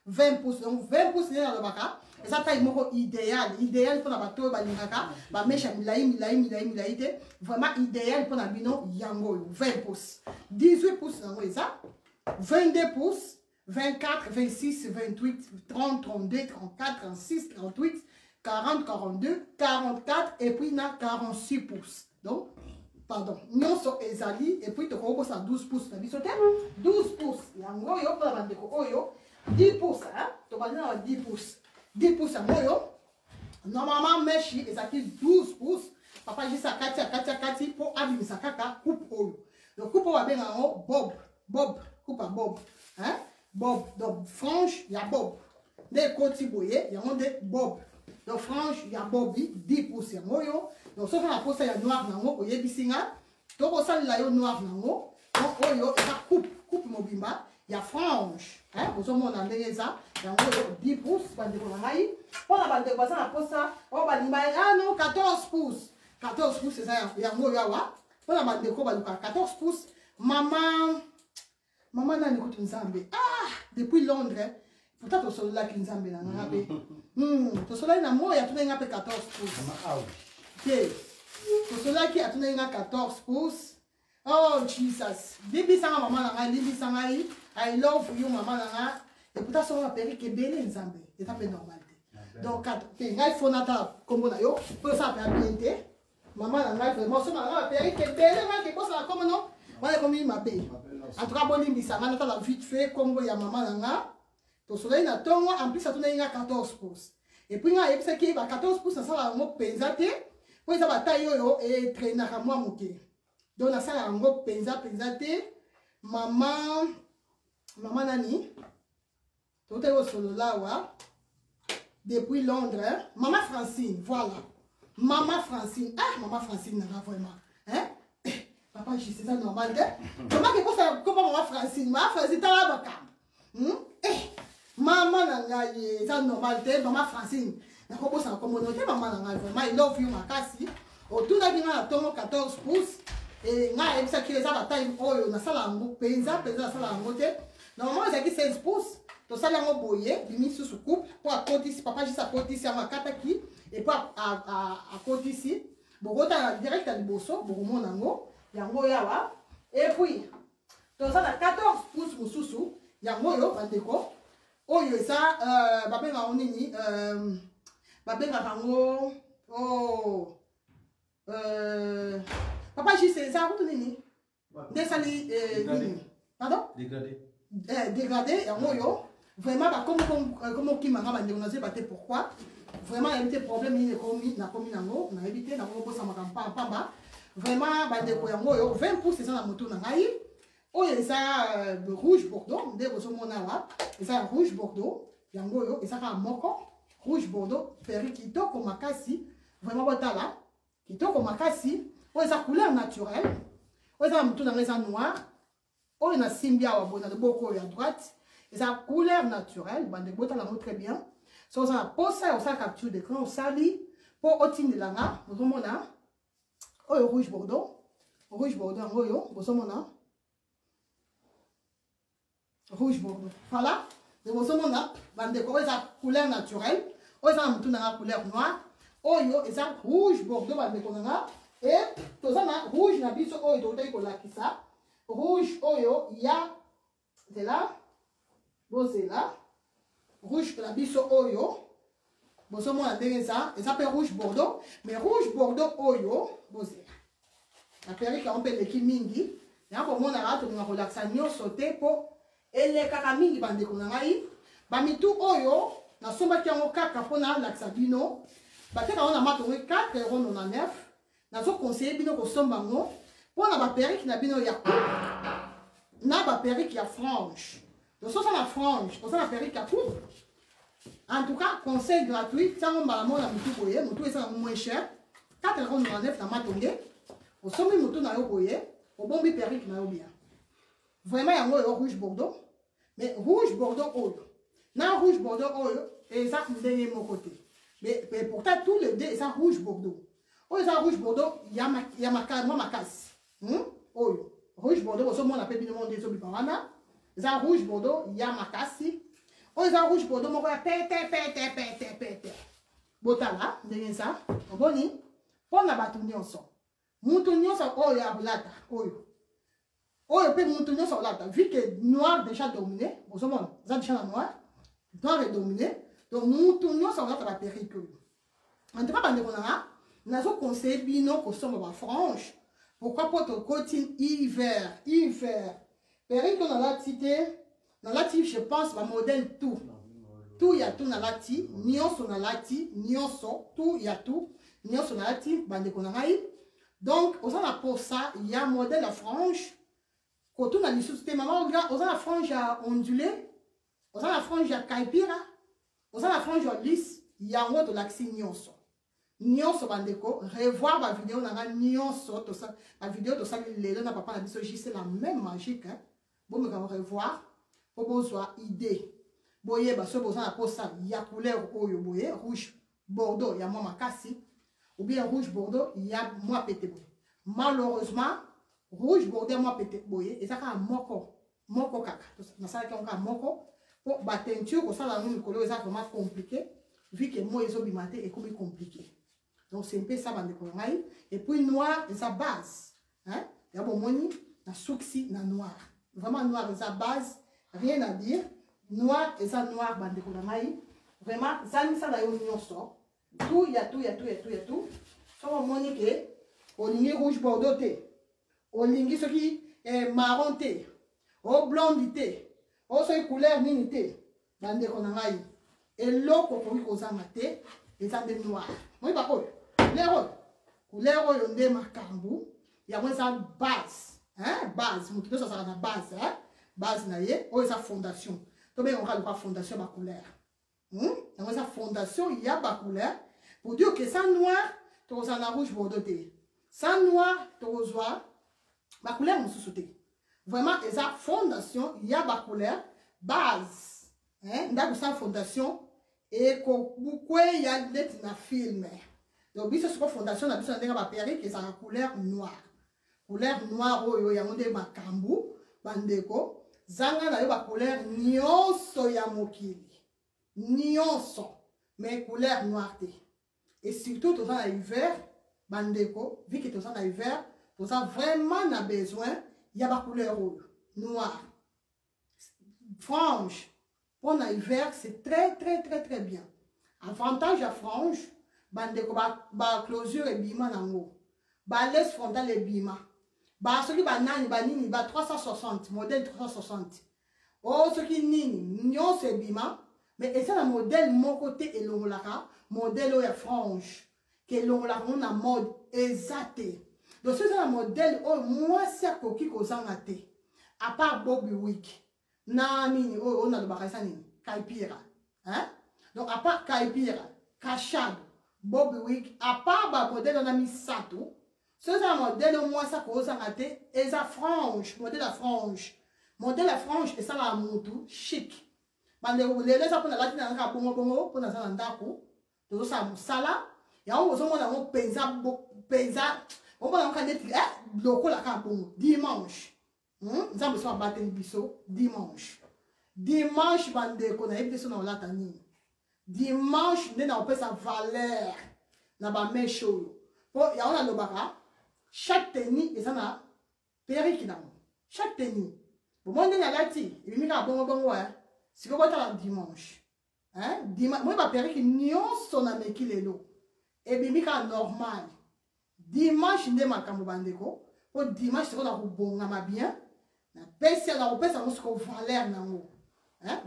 20 pouces. Donc 20 pouces dans le baka. Et ça taille idéal. Idéal pour la bateau, ba mecha milaï, vraiment idéal pour la bino yango. 20 pouces. 18 pouces dans ça. 22 pouces. 24, 26, 28, 30, 32, 34, 36, 38, 40, 42, 44 et puis na 46 pouces. Donc, pardon, nous sommes ezali et puis tu as 12 pouces. 12 pouces. Yango yo pour la bandeko oyo. 10 pouces, hein? Tu vas 10 pouces. 10 pouces à moi, normalement, meshi, et ça fait 12 pouces. Papa, j'ai ça, kati, pour abîmer sa kaka, coupe oyo. Le coupe va bien en haut, Bob, coupe à Bob. Hein? Bob, donc frange, il y a Bob. Des côtés boyés, il y a des Bob. Donc frange, il y a Bobby, 10 pouces, il y a moyo. Donc sauf la pousse, il y a noir dans haut, oye bisinga. Donc on sait là, noir dans haut. Donc oyo, il y a coupe mobimba. Il y a frange. Hein? Vous avez mon ça. Il y a 10 pouces. Pour la bande de voisins, ah non, 14 pouces. 14 pouces, c'est ça. Il y a un yawa. Pour la bande de voisins, 14 pouces. Maman n'a pas de Nzambe. Ah, depuis Londres. Pourtant, tu es là qui Nzambe. Tu es là, il y a 14 pouces. Tu es là qui a 14 pouces. Oh, Jesus. Bibi sanga maman nanga, bibi sanga I love you maman nanga. Et pourtant son appel que belle Nzambe. C'est un peu normal. Donc il faut nata comme na yo, pour ça faire bien. Maman nanga vraiment son appel que belle nanga que cosa comme non. Voilà comme il m'appelle. En tout cas bon limbi sanga nata la vite fait comme ya maman nanga. To soleil na tongo en plus ça tourne 14 pouces. Et puis nga yebisa ki ba 14 pouces ça la mo penzate. Pour ça ba taille yo et traîner à moi moké. Donc, ça a un gros pensaté. Maman Nani. Tout est au solo là, depuis Londres. Maman Francine, voilà. Maman Francine. Ah, maman Francine, n'a vraiment. Hein? Papa, je sais ça normal. Comment maman Francine? Maman Francine, t'as la baka. Maman Nani, ça normal. Maman Francine. N'a pas besoin de communauté. Maman Nani, vraiment. I love you, ma cassie. Autour de la vie, on a 14 pouces. Et nga ebisa ki eza bataille oyo na sala ngo penza na sala ngo te normalement ezaki 16 pouces to sala ngo boye bimi sous coupe pour à côté ici papa juste à côté ici à kataki et puis à côté ici bogota direct à liboso bogo nango yango yawa et puis to sala 14 pouces mususu yango yo bandeko oyo eza babenga onini babenga ngo oh papa, je sais ça, vous tenez. Pardon? Dégradé, vraiment, comme qui m'a dit, pourquoi? Vraiment, il y a des problèmes, il y a on a évité, vraiment, 20 pouces, c'est ça la moto. Oh, il y a ça rouge Bordeaux, il y a rouge Bordeaux, il y a moko, rouge Bordeaux, ferry qui toque au Makassi, vraiment, là, qui toque au Makassi. Oh, sa couleur naturelle. Oh, ça tout dans les noir. Oh, il y a Simbia, on a beaucoup à droite. Et sa couleur naturelle, bande de bottes, très bien. so ça pour ça on ça capture d'écran on sali pour otine la nga bozomona oyo rouge bordeaux oyo bozomona rouge bordeaux voilà de bozomona bande ko eza couleur naturelle oyo eza mutu na couleur noire oyo eza rouge bordeaux bande ko nga et tozana rouge na biso oyo totoi ko lakisa rouge oyo ya de là bozela rouge na biso oyo bozomona ndenge eza pe rouge bordeaux mais rouge bordeaux oyo bozela la perruque on peut leki mingi ya komona rato nga kolakisa nyonso te po elekaka mingi bandeko na ngai bamitu oyo nasombaki yango kaka mpona lakisa bino bateka ngo na matongo 4,99 nazoconseille bino kosomba yango mpona baperruque na bino ya coupe na baperruque ya frange tososa na frange oza na perruque ya coupe en tout cas conseil gratuit ntango mbala mona mutu boye mutu eza nango moins cher 4,99 na matonge osombi mutu na yo boye obombi perruque na yo bien vraiment yango oyo rouge bordeaux mais rouge bordeaux oyo na rouge bordeaux oyo eza ndenge moko te mais pourtant tous les deux eza rouge bordeaux oyo eza rouge bordeaux ya mwa makasi oyo rouge bordeaux bozomona mpe bino monde ezobima wana eza rouge bordeaux ya makasi oyo eza rouge bordeaux moko ya pete botala ndenge eza oboni mpona bato nyonso mutu nyonso oyo akolata oyo mpe mutu nyonso akolata vu que noir déjà dominé bozomona eza déjà na noir est dominé donc mutu nyonso akolata baperruque oyo en tout cas bandeko nanga nazoconseille bino kosomba bafranche pourquoi po tokoti hiver perruque nalati te nalati je pense bamodèle tout ya tout nalati nyonso nalati nyonso tout ya tout nyonso nalati bandeko na ngai donc oza na posa ya modèle ya frange kotuna lisusu te mama oza na frange ya ondulé oza na frange ya kaipira oza na frange ya lisse yango tolakisi nyonso bandeko revoir bavideo na nga nyonso bavideo tosali lelo na papa na biso jise la même magique bomeka revoir po bozwa idée boyeba so boza na posa ya couleur oyo boye rouge bordeaux ya mwa makasi ou bien rouge bordeaux ya mwa pete boye malheureusement rouge bordeaux ya mwa pete boye ezaka moko kaka nasalaki yango kaka moko po bateinture kosala yango mikolo eza vraiment compliqué vu que moi ezobima te ekomi compliqué donc c'est un peu ça bandeko na ngai et puis noir eza base ya bomoni na suksi na noir vraiment noir eza base rien à dire noir eza noir bandeko na ngai vraiment zangisa na yo nyonso tout ya tout so omoni ke olingi rouge bordeaux te olingi soki marron te o blonde te o soki couleur nini te bandeko na ngai eloko okoki kozanga te eza nde noir moyeba oyo couleur oyo nde makambo yango eza base moto nyonso azalaka na base na ye oyo eza fondation tobenga luka fondation ya bacouleur yango eza fondation ya bacouleur pour dire que sans noir tokozala na rouge bordeaux te sans noir tokozwa bacouleur mosusu te vraiment eza fondation ya bacouleur base ndako sa fondation ekokweya neti na filme donc biso siko fondation na biso na ndenge baperruque ezalaka couleur noire oyo yango nde makambo bandeko zanga na yo bacouleur nyonso ya mokili nyonso mais couleur noire te et surtout toza na hiver bandeko vu que toza na hiver toza vraiment na besoin ya bacouleur oyo noire frange pour na hiver c'est très bien avantage ya frange bandeko ba closure ebima nango ba laisse frontale ebima ba soki banani banini ba 360 modèle 360 o soki nini nyonso ebima mais eza na modèle moko te elongolaka modèle oyo ya frange ke elongolaka na mode eza te donc so eza na modèle oyo mwasi akoki kozanga te à part Bobby Wig na nini oyo nalobaka eza nini kaipira donc à part kaipira kashado Bobby Wig à part ba modèle na misato so eza na modèle oyo mwasi akozanga te eza frange modèle ya frange esalaka mutu chic bandeko lelo eza mpona lati na nga bongo mpona aza na ndako tozosala mosala yango ozomona yango mpenza omona yango neti lokola kaka bongo dimanche nzambe so abateli biso dimanche bandeko nayebi te so na olata nini dimanche nde na kopesa valeur na bameshe oyo mpo yango nalobaka chaque tenue eza na periki nango chaque tenue bomoi nde nalati ebimi kaka bongo sikoyo kotala dimanche moi baperiki nyonso na meki lelo ebimi kaka normal dimanche nde makambo bandeko mpo dimanche sikoyo na kobongama bien napesi na kopesa yango sikoyo valeur nango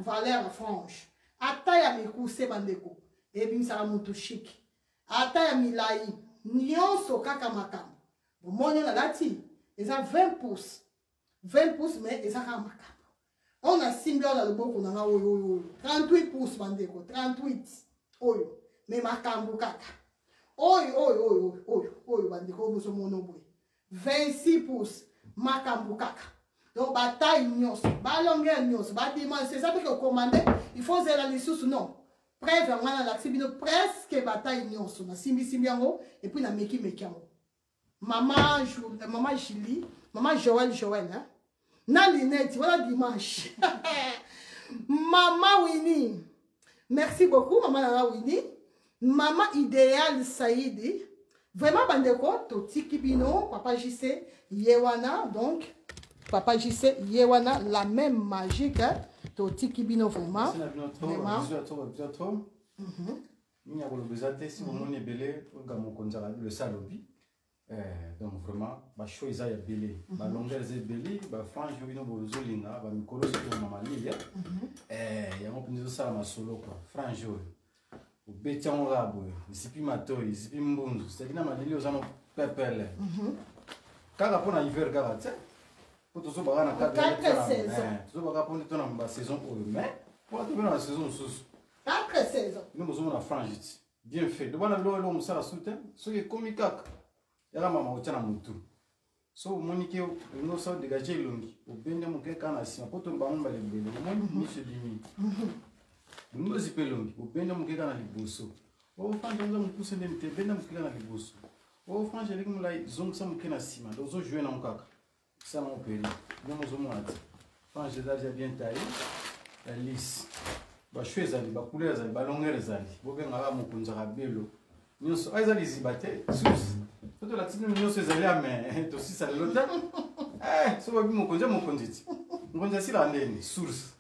valeur franche ata ya mikuse bandeko ebimisaka moto shiki ata ya milai nyonso kaka makambo bomoni nalati eza 20 pouces mais eza kaka makambo on a simbi oyo na loboko na nga oyo 38 pouces bandeko 38 oyo me makambo kaka oyo bandeko oyo bozomona boye 26 pouces makambo kaka donc bataille nyonso balongueur nyonso badimension eza peke okomande il faut zela lisusu non preuve yango wana nalakisi bino presque bataille nyonso nasimbisimbi yango epuis nameki yango mama Julie mama Joël na linette voilà dimanche mama Winnie merci beaucoup mama nana Winnie mama idéal Saïdi vraiment bandeko totiki bino papa JC yewana donc papa JC yewana la même magique totiki bino vraiment Ni a kolobezate si vous moni belé ngamo konzala le salobi donc vraiment ba chose ya belé ba longueur ze belé ba frange bino bozolinga ba mikolo so mama liya ya mo pinzo sala masolo quoi frange ubeti yango rabo isipi matoi isipi mbunzu c'est-à-dire na malili ozano pepele kaka pona hiver kaka tse tozo baka na 4 saisons tozo baka pona tona ba saison oyo mais pour te na saison sous 4 saisons nous avons la frange bien fait de bana lo musala soutien so ke komikaka yala mama otana mutu so monike no so dégager longi obende mukeka na sima poto mbamumba lebele moni mise dimi nous zipelongi obende mukeka na liboso o frange nzo mukuse ndeni te bende mukeka na liboso o frange leki mulai zongsa mukena sima dozo jouer na mukaka ça mon péri nous mozo mwati frange déjà bien taillé la lisse ba chou ezali ba couleur ezali ba longueur ezali bobenga ba mokonza kabelo nyonso ezali zibate sus toto la tinu nyonso ezali ame to sisa lota so ba bi mokonza mokonziti mokonza sila ndeni source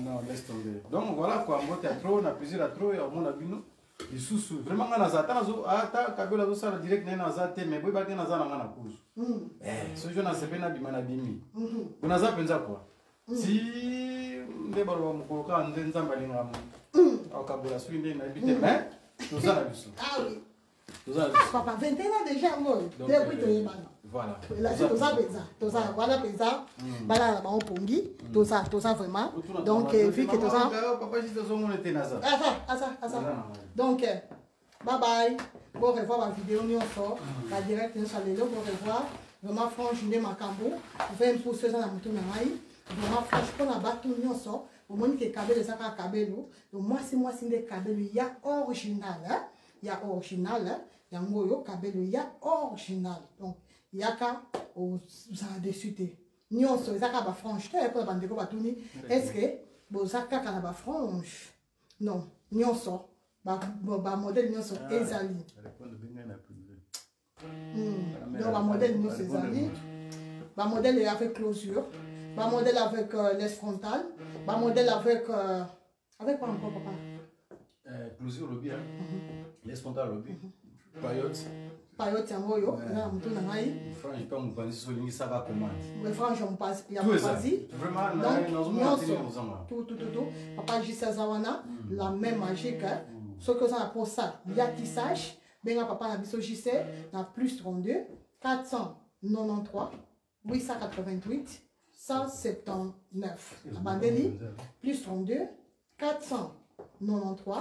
non laisse tomber donc voilà quoi mbote à trop na plaisir à trop et au monde abino lisusu vraiment ngana za tanazo ata kabelo zo sala direct na za te mais boy ba tena za na ngana kuzu so jona sepena bimana bimi kuna za penza quoi si ndeba lo mukoloka nde nzamba lingamu akabola sui nde na bité mais tout ça la biso oui tout ça papa 21 ans déjà moi depuis te bana voilà là c'est tout ça voilà pesa bala na ba pongi tout ça vraiment donc vu que tout ça papa juste zo mon était naza donc bye bye bon revoir la vidéo ni on sort la direct nous allons le revoir vraiment franchement makambo 20 pouces ça na mutu na ngai vraiment franchement na bato nyonso omoni ke kabelo saka kabelo donc moi c'est nde kabelo ya original ya original ya ngoyo kabelo ya original donc yaka za dessus te nyonso ezaka ba franche te pour bandeko batuni est-ce que bozaka kana ba franche non nyonso ba modèle nyonso ezali donc ba modèle nyonso ezali ba modèle avec closure ba modèle avec laisse frontale, ba modèle avec quoi encore papa? Closure lobby, laisse frontale lobby, payotte yango yo, na mutu na ngai. Frange pas mon panzi so lingi saka commande. Mais frange on passe, il y a panzi. Vraiment na tout. Papa Jissa Zawana, la même magique. Ce que ça pour ça, il y a tissage, benga papa na biso JC na plus 32 493 888 179. Abandeli, plus 32, 493,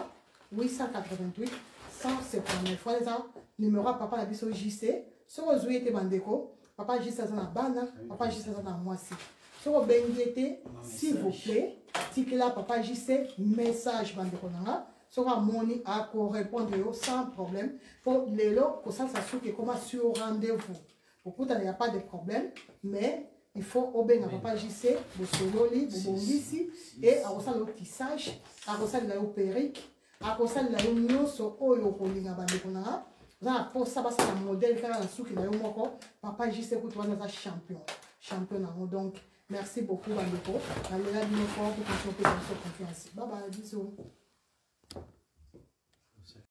888, 179. Voilà, numéro papa la biso JC. Ce que vous avez bandeko, papa JC na bana, papa JC na moisi. Ce sur le benguete, s'il vous plaît, tikela papa JC, message bande konanga, sur un moni à répondre sans problème. Pour les lots, que ça s'assure que comment sur rendez-vous. Beaucoup il n'y a pas de problème, mais il faut obéir à papa JC, le sololi, le bongisi, et à ça le tissage, à ça le périque, à ça le nyonso oyo kolinga bande konanga. Pour ça, c'est un modèle qui est papa JC champion. Donc, merci beaucoup, Bandeko. Allez, pour continuer à confiance. Bye bye, bisous.